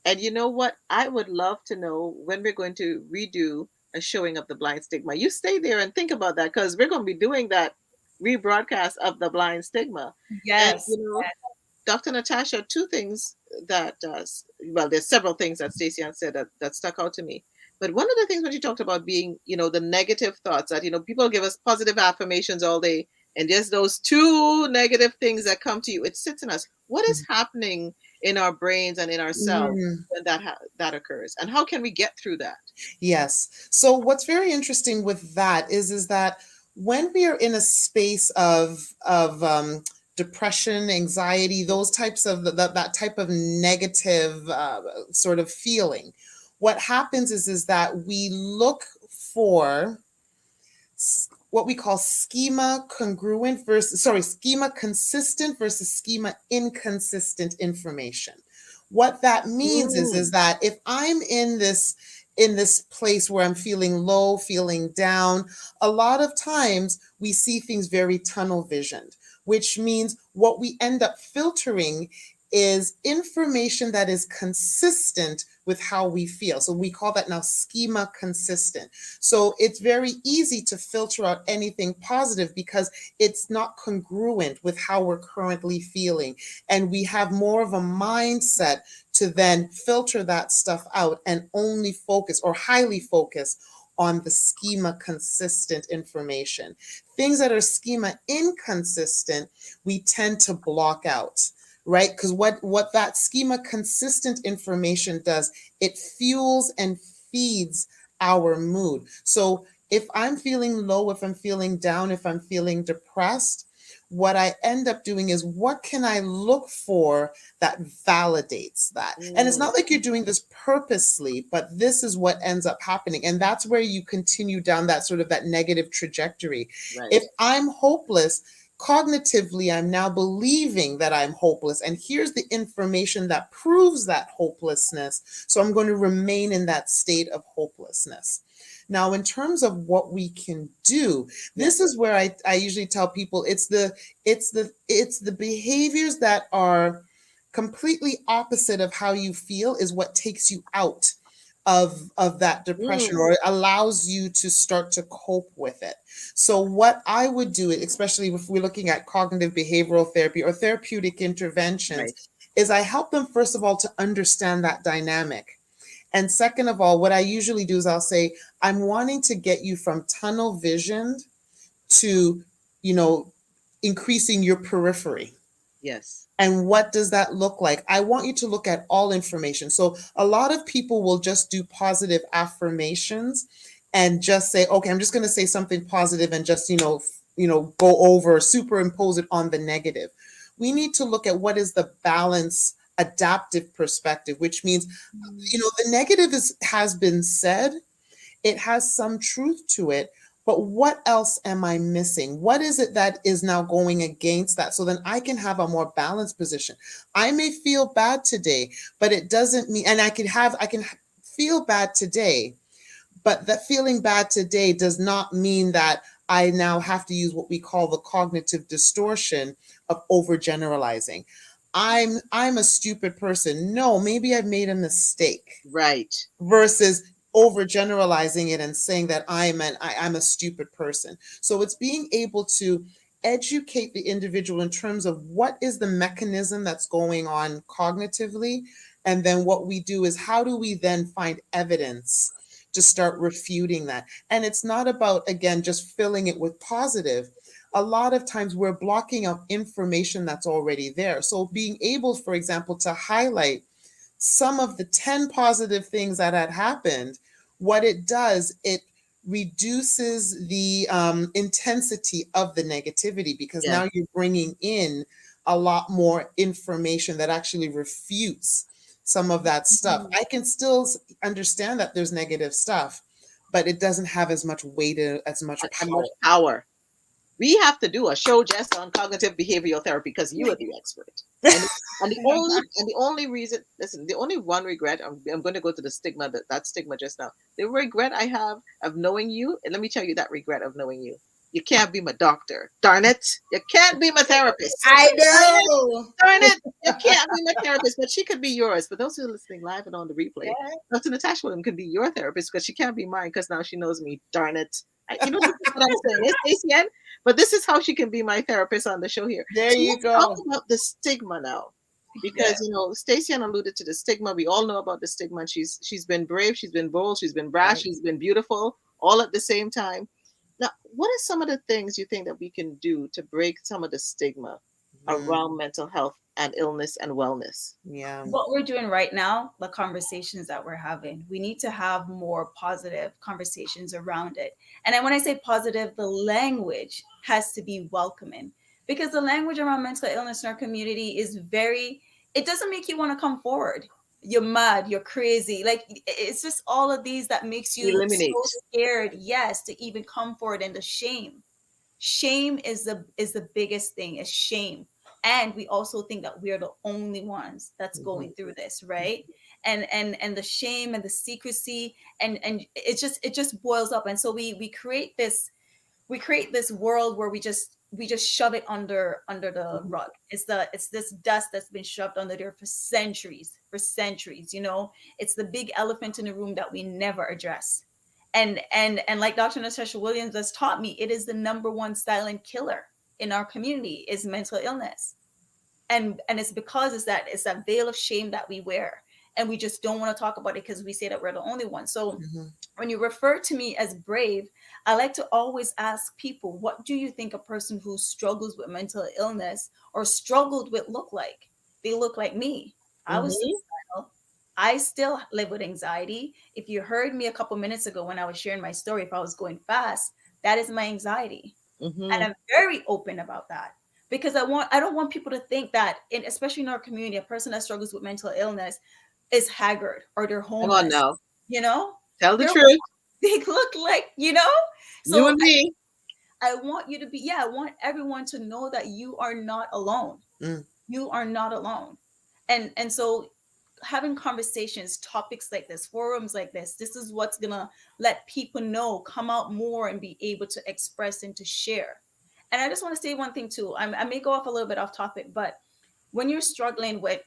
And you know what? I would love to know when we're going to redo a showing of the Blind Stigma. You stay there and think about that, because we're going to be doing that rebroadcast of the Blind Stigma. Yes. And, Dr. Natasha, two things that there's several things that Stacy-Ann said that stuck out to me. But one of the things when she talked about being, the negative thoughts that, people give us positive affirmations all day, and just those two negative things that come to you, it sits in us. What is happening in our brains and in ourselves when that occurs? And how can we get through that? Yes. So what's very interesting with that is that when we are in a space of depression, anxiety, those types of that type of negative sort of feeling, what happens is that we look for what we call schema consistent versus schema inconsistent information. What that means is Mm, that if I'm in this place where I'm feeling low, feeling down, a lot of times we see things very tunnel visioned, which means what we end up filtering is information that is consistent with how we feel. So we call that now schema consistent. So it's very easy to filter out anything positive because it's not congruent with how we're currently feeling. And we have more of a mindset to then filter that stuff out and only focus or highly focus on the schema consistent information. Things that are schema inconsistent, we tend to block out, right? Because what that schema consistent information does, it fuels and feeds our mood. So if I'm feeling low, if I'm feeling down, if I'm feeling depressed, what I end up doing is what can I look for that validates that? And it's mm, not like you're doing this purposely, but this is what ends up happening. And that's where you continue down that sort of that negative trajectory. right. If I'm hopeless, cognitively, I'm now believing that I'm hopeless. And here's the information that proves that hopelessness. So I'm going to remain in that state of hopelessness. Now, in terms of what we can do, this Yes. is where I usually tell people it's the behaviors that are completely opposite of how you feel is what takes you out of that depression Mm, or it allows you to start to cope with it. So what I would do, especially if we're looking at cognitive behavioral therapy or therapeutic interventions, right. is I help them first of all to understand that dynamic. And second of all, what I usually do is I'll say, I'm wanting to get you from tunnel vision to, you know, increasing your periphery. Yes. And what does that look like? I want you to look at all information. So a lot of people will just do positive affirmations and just say, okay, I'm just going to say something positive and just, go over, superimpose it on the negative. We need to look at what is the balance adaptive perspective, which means, the negative has been said, it has some truth to it, but what else am I missing? What is it that is now going against that? So then I can have a more balanced position. I may feel bad today, but it doesn't mean, and I can feel bad today, but that feeling bad today does not mean that I now have to use what we call the cognitive distortion of overgeneralizing. I'm a stupid person. No, maybe I've made a mistake Right. versus overgeneralizing it and saying that I'm a stupid person. So it's being able to educate the individual in terms of what is the mechanism that's going on cognitively. And then what we do is how do we then find evidence to start refuting that? And it's not about, again, just filling it with positive. A lot of times we're blocking out information that's already there. So being able, for example, to highlight some of the 10 positive things that had happened, what it does, it reduces the intensity of the negativity because Yes. now you're bringing in a lot more information that actually refutes some of that stuff. Mm. I can still understand that there's negative stuff, but it doesn't have as much weight, as much And power. much power. We have to do a show just on cognitive behavioral therapy because you are the expert. And the only reason, listen, the only one regret, I'm going to go to the stigma, that stigma just now. The regret I have of knowing you, and let me tell you that regret of knowing you. You can't be my doctor. Darn it. You can't be my therapist. I Darn it. know. Darn it. You can't be my therapist, but she could be yours. For those who are listening live and on the replay, Yeah. Dr. Natasha Williams could be your therapist because she can't be mine because now she knows me. Darn it. This is what I'm saying. It's Stacy-Ann, but this is how she can be my therapist on the show here. There So you let's talk go. about the stigma now. Yeah. Because Stacy-Ann alluded to the stigma. We all know about the stigma. And she's been brave, she's been bold, she's been brash, Right. she's been beautiful, all at the same time. Now, what are some of the things you think that we can do to break some of the stigma around mental health and illness and wellness? Yeah. What we're doing right now, the conversations that we're having, we need to have more positive conversations around it. And then when I say positive, the language has to be welcoming because the language around mental illness in our community is it doesn't make you want to come forward. you're mad, you're crazy. Like it's just all of these that makes you so Eliminate. scared, yes, to even come forward. And the shame is the biggest thing, is shame. And we also think that we're the only ones that's Mhm. going through this, right? And the shame and the secrecy, and it just boils up. And so we create this world where we just shove it under the Mhm. rug. It's this dust that's been shoved under there for centuries. It's the big elephant in the room that we never address. And like Dr. Natasha Williams has taught me, it is the number one silent killer in our community, is mental illness. And it's because it's that veil of shame that we wear, and we just don't want to talk about it because we say that we're the only one. So Mhm. when you refer to me as brave, I like to always ask people, what do you think a person who struggles with mental illness or struggled with look like? They look like me. I was Mhm. suicidal. I still live with anxiety. If you heard me a couple minutes ago when I was sharing my story, if I was going fast, that is my anxiety. And Mhm. I'm very open about that, because I don't want people to think that, especially in our community, a person that struggles with mental illness is haggard or they're Come on homeless. now. You know, Tell the they're truth. they look like. You So and me. I want you to be, yeah, I want everyone to know that you are not alone. Mm. You are not alone. And so having conversations, topics like this, forums like this is what's gonna let people know, come out more and be able to express and to share. And I just want to say one thing too. I may go off a little bit off topic, but when you're struggling with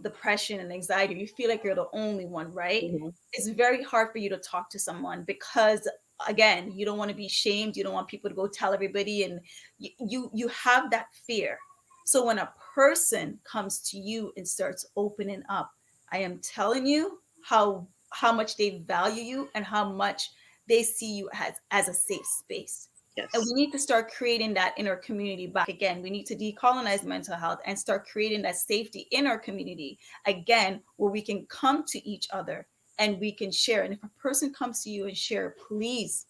depression and anxiety, you feel like you're the only one, right? Mhm. It's very hard for you to talk to someone because, again, you don't want to be shamed. You don't want people to go tell everybody, and you have that fear. So when a person comes to you and starts opening up, I am telling you how much they value you and how much they see you as a safe space. And we Yes. need to start creating that in our community back again. We need to decolonize mental health and start creating that safety in our community again, where we can come to each other and we can share. And if a person comes to you and share, please,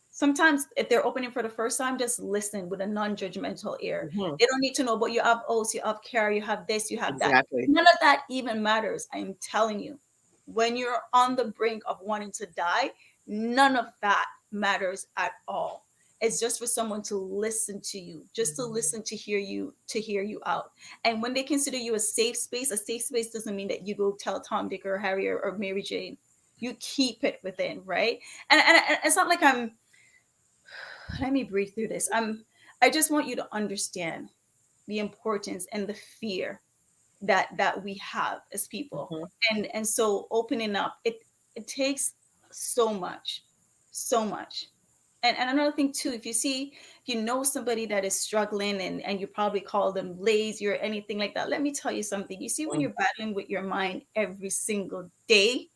sometimes if they're opening for the first time, just listen with a non-judgmental ear. Mhm. They don't need to know, but you have oats, you have care, you have this, you have that. Exactly. None of that even matters. I'm telling you, when you're on the brink of wanting to die, none of that matters at all. It's just for someone to listen to you, just to listen, to hear you out. And when they consider you a safe space doesn't mean that you go tell Tom, Dick, or Harry, or Mary Jane. You keep it within, right? And it's not like let me breathe through this. I just want you to understand the importance and the fear that we have as people. Mhm. And so opening up, it takes so much, so much. And another thing too, if you know somebody that is struggling, and you probably call them lazy or anything like that, let me tell you something. You see, when Mm. you're battling with your mind every single day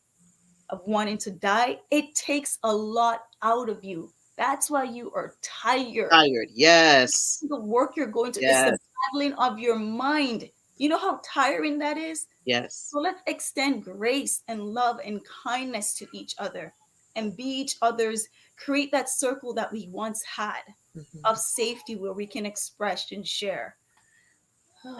of wanting to die, it takes a lot out of you. That's why you are tired. Tired. Yes. The work you're going to, it's the Yes. battling of your mind. You know how tiring that is? Yes. So let's extend grace and love and kindness to each other and be each other's, create that circle that we once had Mhm. of safety where we can express and share.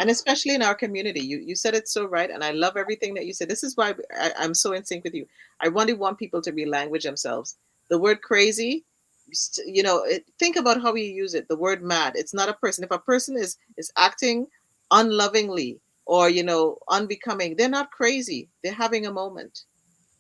And especially in our community, you said it so right, and I love everything that you said. This is why I'm so in sync with you. I really want people to relanguage themselves. The word crazy, think about how we use it. The word mad, it's not a person. If a person is acting unlovingly or unbecoming, they're not crazy. They're having a moment.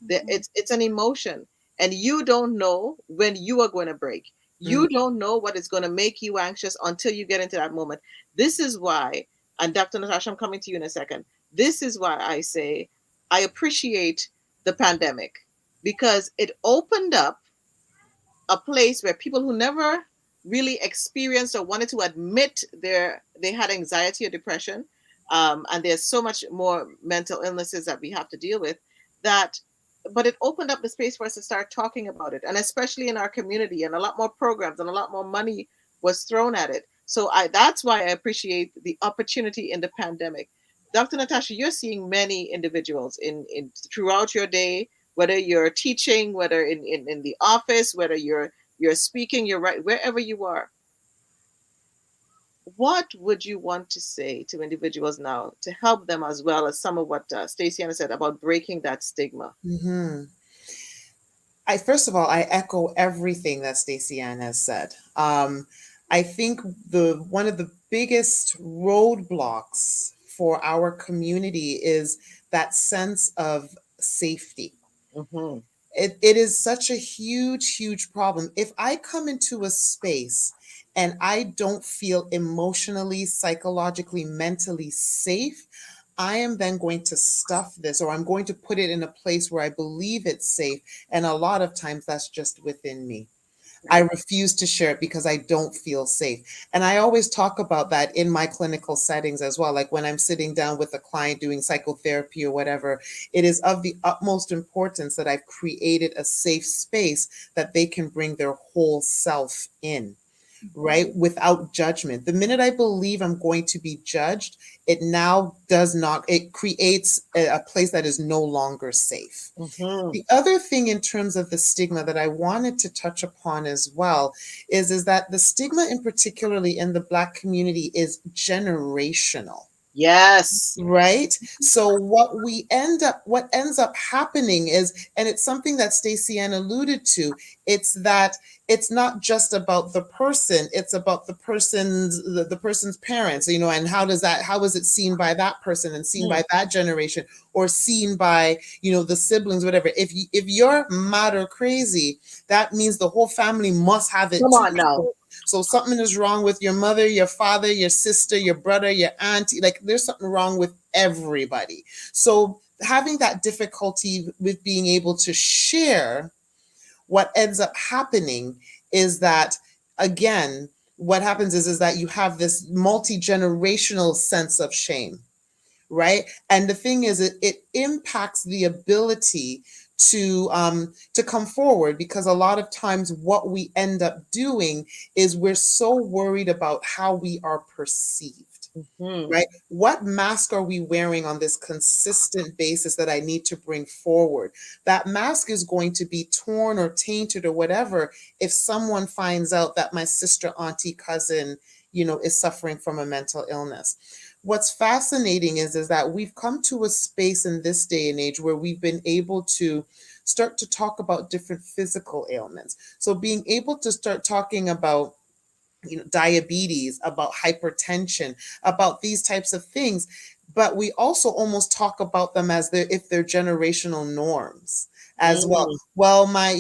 Mhm. It's an emotion, and you don't know when you are going to break. Mm. You don't know what is going to make you anxious until you get into that moment. This is why, and Dr. Natasha, I'm coming to you in a second. This is why I say I appreciate the pandemic, because it opened up a place where people who never really experienced or wanted to admit they had anxiety or depression, and there's so much more mental illnesses that we have to deal with, that but it opened up the space for us to start talking about it, and especially in our community, and a lot more programs and a lot more money was thrown at it. So that's why I appreciate the opportunity in the pandemic. Dr. Natasha, you're seeing many individuals in throughout your day, whether you're teaching, whether in the office, whether you're speaking, you're right, wherever you are. what would you want to say to individuals now to help them, as well as some of what Stacy-Ann said about breaking that stigma? Mm-hmm. First of all, I echo everything that Stacy-Ann has said. I think the one of the biggest roadblocks for our community is that sense of safety. Mm-hmm. It is such a huge problem. If I come into a space and I don't feel emotionally, psychologically, mentally safe, I am then going to stuff this, or I'm going to put it in a place where I believe it's safe. And a lot of times that's just within me. I refuse to share it because I don't feel safe. And I always talk about that in my clinical settings as well. Like when I'm sitting down with a client doing psychotherapy or whatever, it is of the utmost importance that I've created a safe space that they can bring their whole self in, right? Without judgment. The minute I believe I'm going to be judged, it now does not, it creates a place that is no longer safe. Mm-hmm. The other thing in terms of the stigma that I wanted to touch upon as well is that the stigma in particularly in the Black community is generational. Yes. Right. So what ends up happening is, and it's something that Stacy-Ann alluded to, it's that it's not just about the person, it's about the person's parents, and how is it seen by that person and seen by that generation, or seen by, the siblings, whatever. If you're mad or crazy, that means the whole family must have it Come too. on now. So something is wrong with your mother, your father, your sister, your brother, your auntie. Like there's something wrong with everybody. So having that difficulty with being able to share, what ends up happening is that, again, what happens is that you have this multi-generational sense of shame, right? And the thing is, it impacts the ability to come forward, because a lot of times what we end up doing is we're so worried about how we are perceived. Mm-hmm. Right? What mask are we wearing on this consistent basis that I need to bring forward? That mask is going to be torn or tainted or whatever if someone finds out that my sister, auntie, cousin, is suffering from a mental illness. What's fascinating is that we've come to a space in this day and age where we've been able to start to talk about different physical ailments. So being able to start talking about diabetes, about hypertension, about these types of things, but we also almost talk about them as if they're generational norms as well. Well, my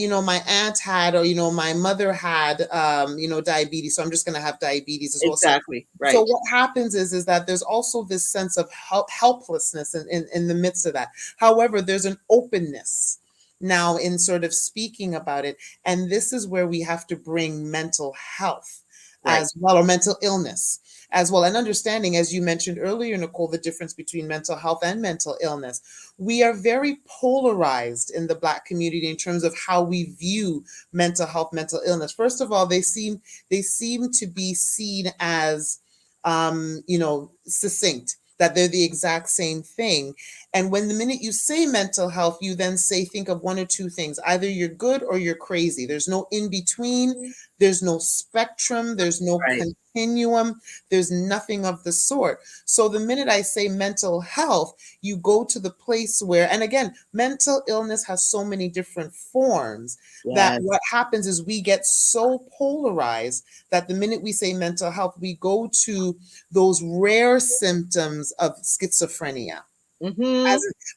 aunt had, or my mother had diabetes, so I'm just going to have diabetes as well. Exactly. Right. So what happens is that there's also this sense of helplessness in the midst of that. However, there's an openness now in sort of speaking about it, and this is where we have to bring mental health as well, or mental illness as well. And understanding, as you mentioned earlier, Nicole, the difference between mental health and mental illness. We are very polarized in the Black community in terms of how we view mental health, mental illness. First of all, they seem to be seen as, succinct, that they're the exact same thing. And when the minute you say mental health, you then think of one or two things. Either you're good or you're crazy. There's no in between. There's no spectrum. There's no continuum. There's nothing of the sort. So the minute I say mental health, you go to the place where, and again, mental illness has so many different forms that what happens is we get so polarized that the minute we say mental health, we go to those rare symptoms of schizophrenia.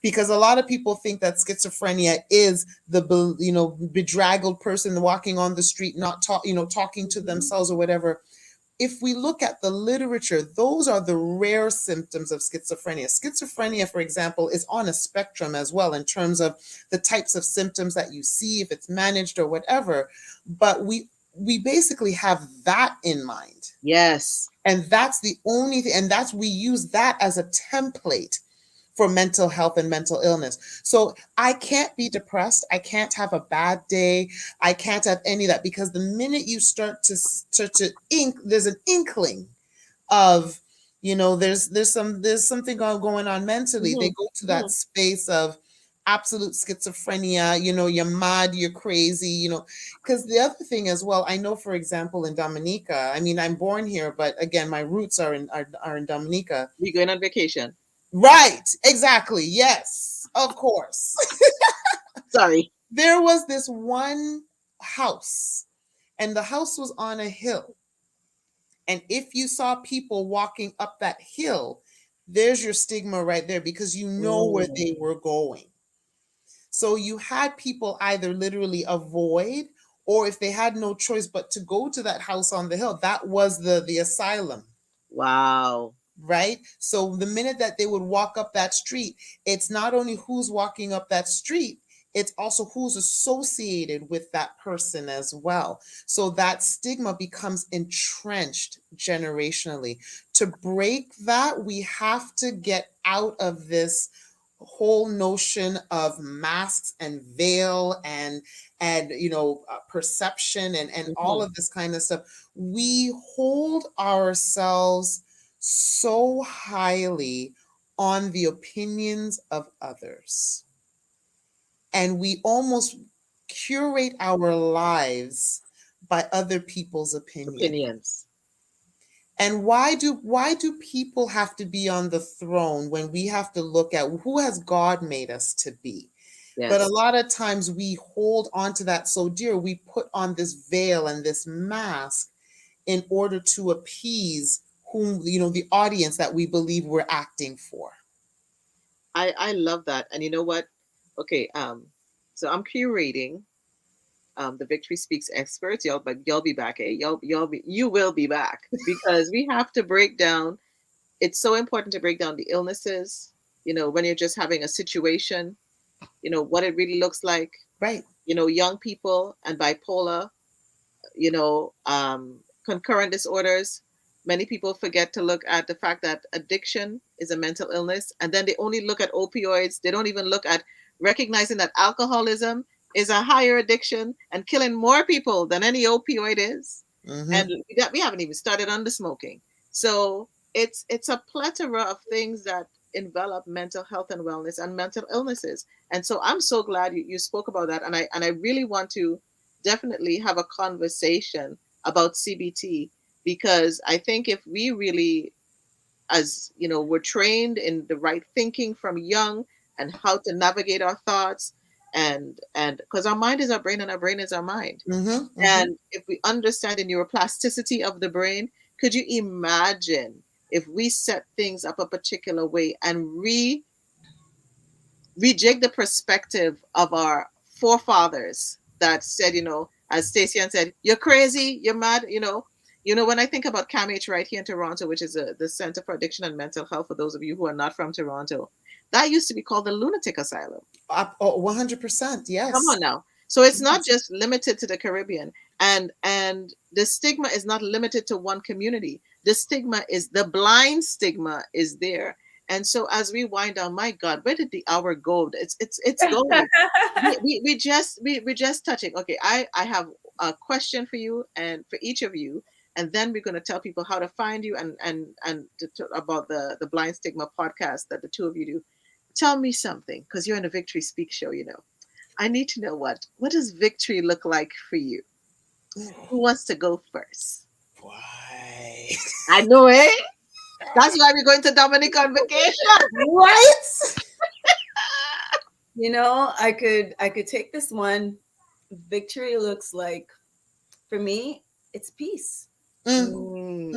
Because a lot of people think that schizophrenia is the bedraggled person walking on the street, not talking to themselves or whatever. If we look at the literature, those are the rare symptoms of schizophrenia. Schizophrenia, for example, is on a spectrum as well in terms of the types of symptoms that you see, if it's managed or whatever. But we basically have that in mind. Yes. And that's the only thing, and we use that as a template for mental health and mental illness. So I can't be depressed. I can't have a bad day. I can't have any of that, because the minute you start to there's an inkling of, there's something going on mentally. They go to that space of, absolute schizophrenia, you're mad, you're crazy, because the other thing as well, I know, for example, in Dominica, I mean, I'm born here, but again, my roots are in Dominica. We going on vacation. Right, exactly. Yes, of course. Sorry. There was this one house, and the house was on a hill. And if you saw people walking up that hill, there's your stigma right there, because you know where they were going. So you had people either literally avoid, or if they had no choice but to go to that house on the hill, that was the asylum. Wow. Right? So the minute that they would walk up that street, it's not only who's walking up that street, it's also who's associated with that person as well. So that stigma becomes entrenched generationally. To break that, we have to get out of this whole notion of masks and veil and perception and all of this kind of stuff. We hold ourselves so highly on the opinions of others, and we almost curate our lives by other people's opinions. And why do people have to be on the throne when we have to look at who has God made us to be? Yes. But a lot of times we hold on to that so dear, we put on this veil and this mask in order to appease whom, the audience that we believe we're acting for. I love that. And you know what? Okay, so I'm curating the Victory Speaks experts. Y'all be back, eh? You will be back, because we have to break down. It's so important to break down the illnesses, when you're just having a situation, what it really looks like. Right. Young people and bipolar, concurrent disorders. Many people forget to look at the fact that addiction is a mental illness, and then they only look at opioids. They don't even look at recognizing that alcoholism is a higher addiction and killing more people than any opioid is. Mm-hmm. And we haven't even started on the smoking. So it's a plethora of things that envelop mental health and wellness and mental illnesses. And so I'm so glad you spoke about that. And I really want to definitely have a conversation about CBT, because I think if we really, as we're trained in the right thinking from young and how to navigate our thoughts, and because our mind is our brain and our brain is our mind. Mm-hmm, mm-hmm. And if we understand the neuroplasticity of the brain, could you imagine if we set things up a particular way and rejig the perspective of our forefathers that said, as Stacy-Ann said, you're crazy, you're mad, when I think about CAMH right here in Toronto, which is the Center for Addiction and Mental Health, for those of you who are not from Toronto, that used to be called the Lunatic Asylum. 100%, yes. Come on now. So it's not just limited to the Caribbean, and the stigma is not limited to one community. The stigma is, the blind stigma is there. And so as we wind down, my God, where did the hour go? It's going. we're just touching. Okay, I have a question for you and for each of you, and then we're going to tell people how to find you and about the Blind Stigma podcast that the two of you do. Tell me something, because you're in a Victory Speak show, I need to know what does victory look like for you? Who wants to go first? Why? I know, eh? That's why we're going to Dominica on vacation. Right? I could take this one. Victory looks like, for me, it's peace. When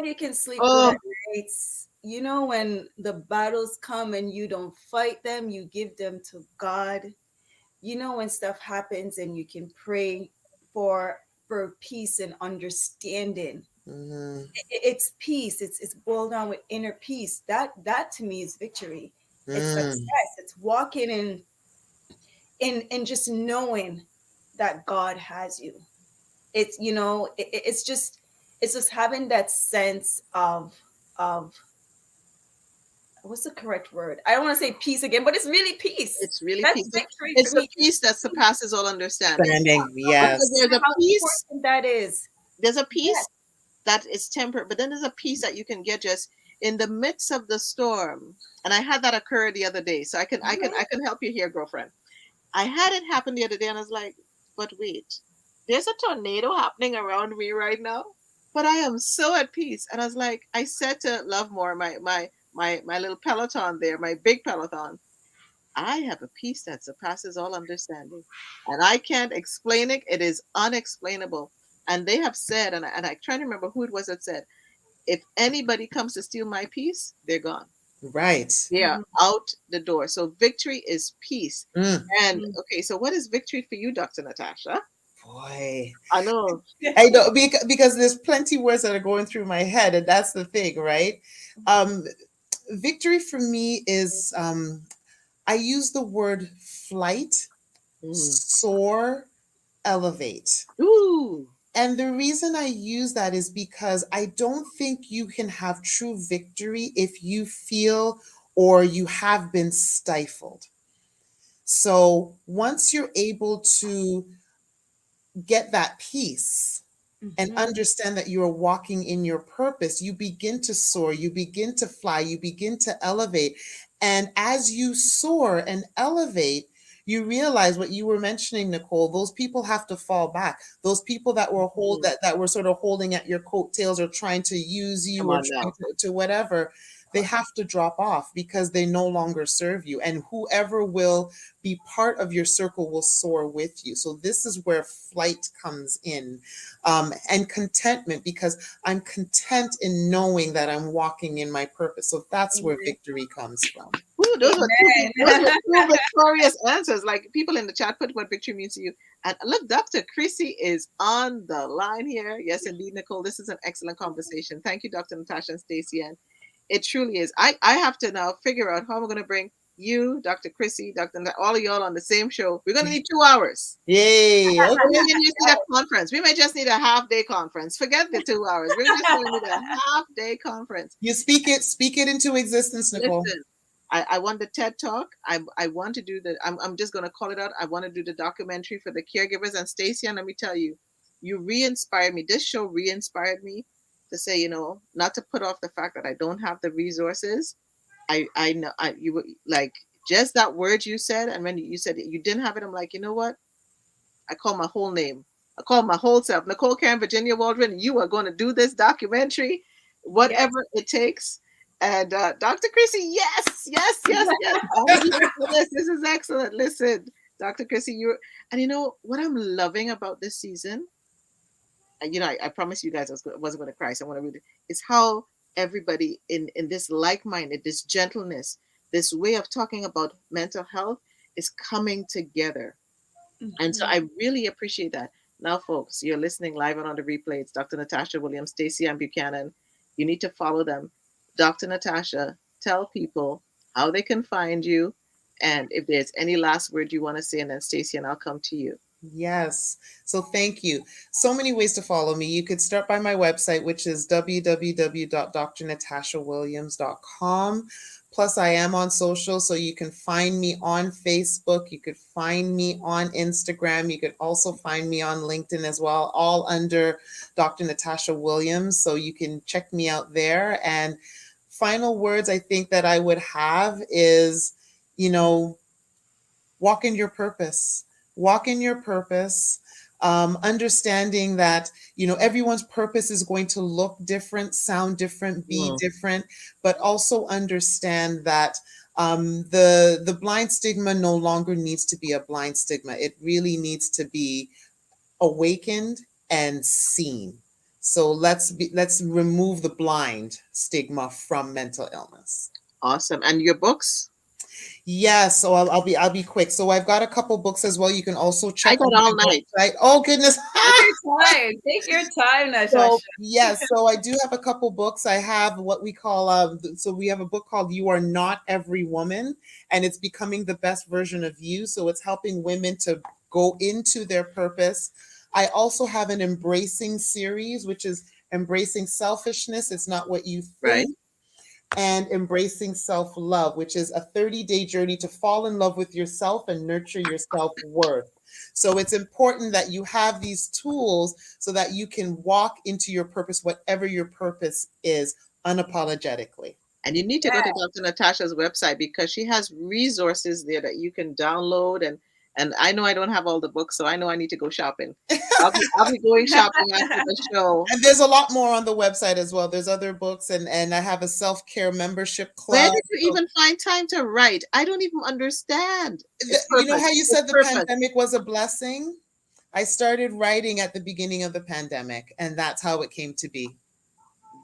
you can sleep good at nights, when the battles come and you don't fight them, you give them to God. When stuff happens and you can pray for peace and understanding. Mm-hmm. It's peace. It's boiled down with inner peace. That to me is victory. It's success. It's walking in just knowing that God has you. It's it's just having that sense of what's the correct word? I don't want to say peace again, but it's really peace. It's really peace. Victory. It's the peace that surpasses all understanding. Yes. Because there's a peace that is. There's a peace that is temperate, but then there's a peace that you can get just in the midst of the storm, and I had that occur the other day, so I can help you here, girlfriend. I had it happen the other day, and I was like, but wait, there's a tornado happening around me right now, but I am so at peace. And I was like, I said to Lovemore, my little Peloton there, my big Peloton, I have a peace that surpasses all understanding. And I can't explain it. It is unexplainable. And they have said, and I try to remember who it was that said, if anybody comes to steal my peace, they're gone. Right. They are out the door. So victory is peace. Mm. And okay, so what is victory for you, Dr. Natasha? Boy, I know. I know because there's plenty words that are going through my head, and that's the thing, right? Victory for me is I use the word flight, soar, elevate. Ooh. And the reason I use that is because I don't think you can have true victory if you feel or you have been stifled. So once you're able to get that peace and understand that you are walking in your purpose, you begin to soar, you begin to fly, you begin to elevate. And as you soar and elevate, you realize what you were mentioning, Nicole, those people have to fall back. Those people that were that were sort of holding at your coattails or trying to use you Come or on trying now. to whatever, they have to drop off because they no longer serve you. And whoever will be part of your circle will soar with you. So this is where flight comes in, and contentment, because I'm content in knowing that I'm walking in my purpose. So that's where victory comes from. Ooh, those were two victorious answers. Like people in the chat put what victory means to you. And look, Dr. Chrissy is on the line here. Yes, indeed, Nicole. This is an excellent conversation. Thank you, Dr. Natasha and Stacy-Ann. It truly is. I have to now figure out how I'm going to bring you, Dr. Chrissy, all of y'all on the same show. We're going to need 2 hours. Yay. Okay. We may just need a conference. We may just need a half-day conference. Forget the 2 hours. We're just going to need a half-day conference. You speak it into existence, Nicole. Listen, I want the TED Talk. I want to do I'm just going to call it out. I want to do the documentary for the caregivers. And Stacy, and let me tell you, you re-inspired me. This show re-inspired me to say, not to put off the fact that I don't have the resources. I know you were like just that word you said, and when you said you didn't have it, I'm like, you know what? I call my whole name. I call my whole self. Nicole, Karen, Virginia, Waldron. You are going to do this documentary, whatever it takes. And Dr. Chrissy, yes. This is excellent. Listen, Dr. Chrissy, and you know what I'm loving about this season? I promise you guys I wasn't going to cry. So I want to read it. It's how everybody in this like-minded, this gentleness, this way of talking about mental health is coming together. And so I really appreciate that. Now, folks, you're listening live and on the replay. It's Dr. Natasha Williams, Stacy-Ann Buchanan. You need to follow them. Dr. Natasha, tell people how they can find you. And if there's any last word you want to say, and then Stacy, and I'll come to you. Yes. So thank you. So many ways to follow me. You could start by my website, which is www.drnatashawilliams.com. Plus, I am on social, so you can find me on Facebook. You could find me on Instagram. You could also find me on LinkedIn as well, all under Dr. Natasha Williams. So you can check me out there. And final words I think that I would have is, walk in your purpose. Walk in your purpose, understanding that, everyone's purpose is going to look different, sound different, be different, but also understand that the blind stigma no longer needs to be a blind stigma. It really needs to be awakened and seen. So let's remove the blind stigma from mental illness. Awesome. And your books? Yes, so I'll be quick. So I've got a couple books as well. You can also check. I got all night. Right? Oh goodness! Take your time, Natasha. Yes, so I do have a couple books. I have what we call so we have a book called "You Are Not Every Woman," and it's becoming the best version of you. So it's helping women to go into their purpose. I also have an embracing series, which is embracing selfishness. It's not what you think. Right. And embracing self-love, which is a 30-day journey to fall in love with yourself and nurture your self-worth. So it's important that you have these tools so that you can walk into your purpose, whatever your purpose is, unapologetically. And you need to go to Dr. Natasha's website because she has resources there that you can download. And I know I don't have all the books, so I know I need to go shopping. I'll be going shopping after the show. And there's a lot more on the website as well. There's other books, and I have a self-care membership Where club. did you even find time to write? I don't even understand. You know how you said the purpose. pandemic was a blessing? I started writing at the beginning of the pandemic, and that's how it came to be.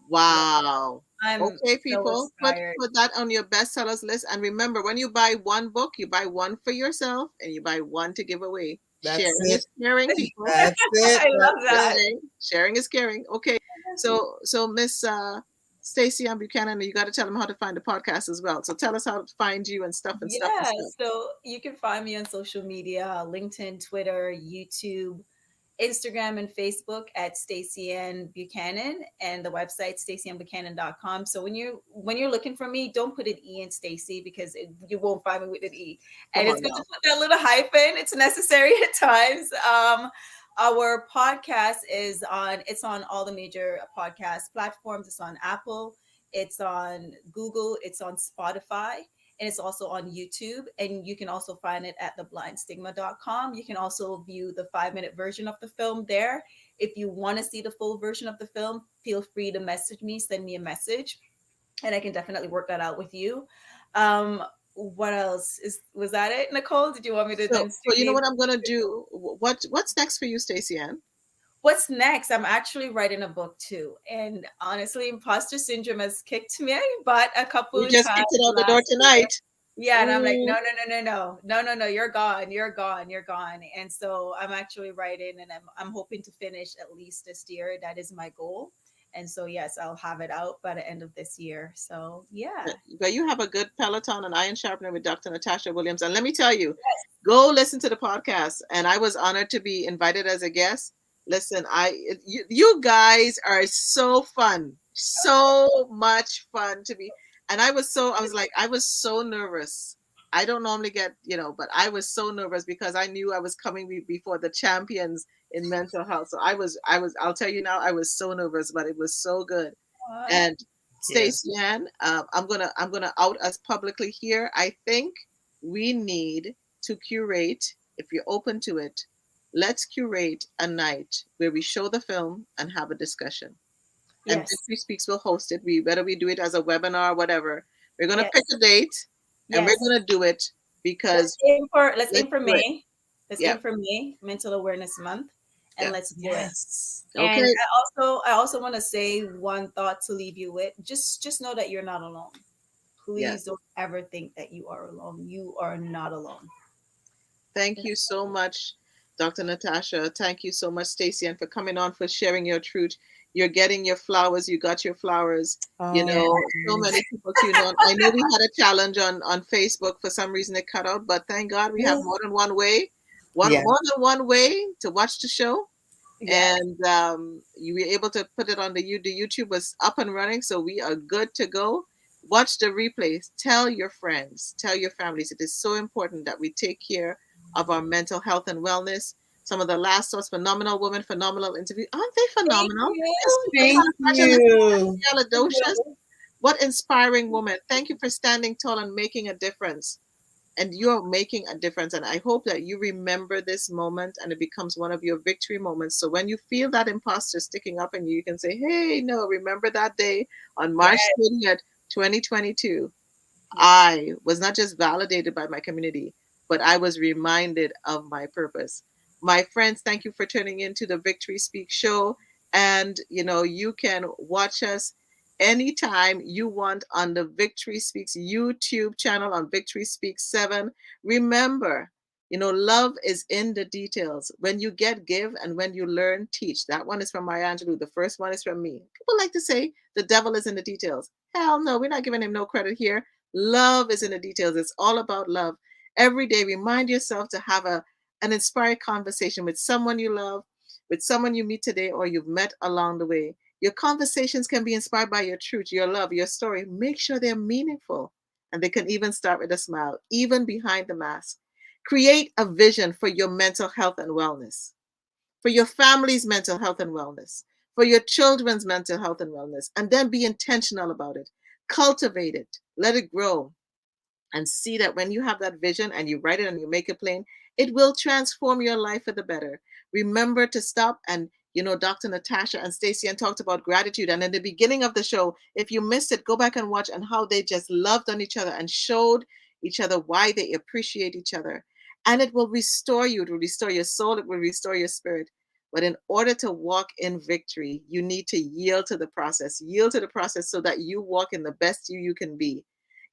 Wow. I'm Okay, people, so put inspired. that on your bestsellers list. And remember, when you buy one book, you buy one for yourself and you buy one to give away. That's Sharing it. is caring, people. That's it. I love that. Sharing is caring. Okay. So Miss Stacy-Ann Buchanan, you got to tell them how to find the podcast as well. So tell us how to find you and stuff and stuff. Yeah, so you can find me on social media, LinkedIn, Twitter, YouTube, Instagram, and Facebook at Stacy-Ann Buchanan, and the website stacyannbuchanan.com. So when you're looking for me, don't put an E in Stacy because you won't find me with an E. And it's good to put that little hyphen. It's necessary at times. Our podcast is on all the major podcast platforms. It's on Apple, it's on Google, it's on Spotify, and it's also on YouTube. And you can also find it at theblindstigma.com. You can also view the 5-minute version of the film there. If you want to see the full version of the film, feel free to message me, send me a message, and I can definitely work that out with you. What else was that it, Nicole? Did you want me to So you know what I'm gonna do? What's next for you, Stacy-Ann? What's next? I'm actually writing a book too, and honestly, imposter syndrome has kicked me butt a couple of times. You just kicked it out the door tonight. Yeah, and I'm like, no, you're gone. And so I'm actually writing, and I'm hoping to finish at least this year. That is my goal. And so, yes, I'll have it out by the end of this year. So, yeah. But you have a good Peloton and Iron Sharpener with Dr. Natasha Williams. And let me tell you, go listen to the podcast. And I was honored to be invited as a guest. Listen, you guys are so fun, so much fun to be. And I was so nervous. I don't normally get, but I was so nervous because I knew I was coming before the champions in mental health. So I'll tell you now, I was so nervous, but it was so good. What? And Stacy-Ann, I'm gonna out us publicly here. I think we need to curate, if you're open to it, let's curate a night where we show the film and have a discussion. And Victory Speaks will host it. Whether we do it as a webinar or whatever, we're gonna pick a date and we're gonna do it because let's aim for May. Let's aim for May, Mental Awareness Month, and let's do it. Okay. And I also want to say one thought to leave you with. Just know that you're not alone. Please don't ever think that you are alone. You are not alone. Thank you so much, Dr. Natasha. Thank you so much, Stacy-Ann, for coming on, for sharing your truth. You're getting your flowers. You got your flowers. So many people tuned on. I know we had a challenge on Facebook. For some reason it cut out, but thank God we have more than one way. More than one way to watch the show. And you were able to put it on the YouTube was up and running. So we are good to go. Watch the replays. Tell your friends. Tell your families. It is so important that we take care of our mental health and wellness. Some of the last thoughts, phenomenal woman, phenomenal interview. Aren't they phenomenal? Thank you. What inspiring woman. Thank you for standing tall and making a difference. And you're making a difference. And I hope that you remember this moment and it becomes one of your victory moments. So when you feel that imposter sticking up in you, you can say, hey, no, remember that day on March 30th, 2022. I was not just validated by my community, but I was reminded of my purpose. My friends, thank you for tuning into the Victory Speak show. And, you can watch us anytime you want on the Victory Speaks YouTube channel on Victory Speaks 7. Remember, love is in the details. When you give, and when you learn, teach. That one is from Maya Angelou. The first one is from me. People like to say the devil is in the details. Hell no, we're not giving him no credit here. Love is in the details. It's all about love. Every day, remind yourself to have an inspired conversation with someone you love, with someone you meet today or you've met along the way. Your conversations can be inspired by your truth, your love, your story. Make sure they're meaningful, and they can even start with a smile, even behind the mask. Create a vision for your mental health and wellness, for your family's mental health and wellness, for your children's mental health and wellness, and then be intentional about it. Cultivate it, let it grow, and see that when you have that vision and you write it and you make it plain, it will transform your life for the better. Remember to stop and Dr. Natasha and Stacy-Ann talked about gratitude. And in the beginning of the show, if you missed it, go back and watch and how they just loved on each other and showed each other why they appreciate each other. And it will restore you. It will restore your soul. It will restore your spirit. But in order to walk in victory, you need to yield to the process. Yield to the process so that you walk in the best you can be.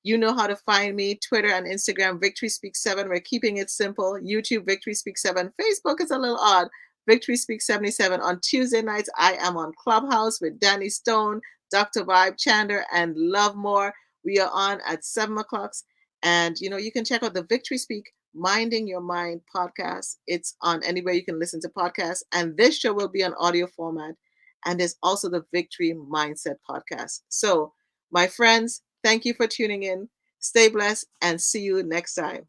You know how to find me, Twitter and Instagram, Victory Speaks 7. We're keeping it simple. YouTube, Victory Speaks 7. Facebook is a little odd. Victory Speaks 77. On Tuesday nights, I am on Clubhouse with Danny Stone, Dr. Vibe Chander, and Love More. We are on at 7 o'clock. And, you can check out the Victory Speak Minding Your Mind podcast. It's on anywhere you can listen to podcasts. And this show will be on audio format. And there's also the Victory Mindset podcast. So, my friends, thank you for tuning in. Stay blessed and see you next time.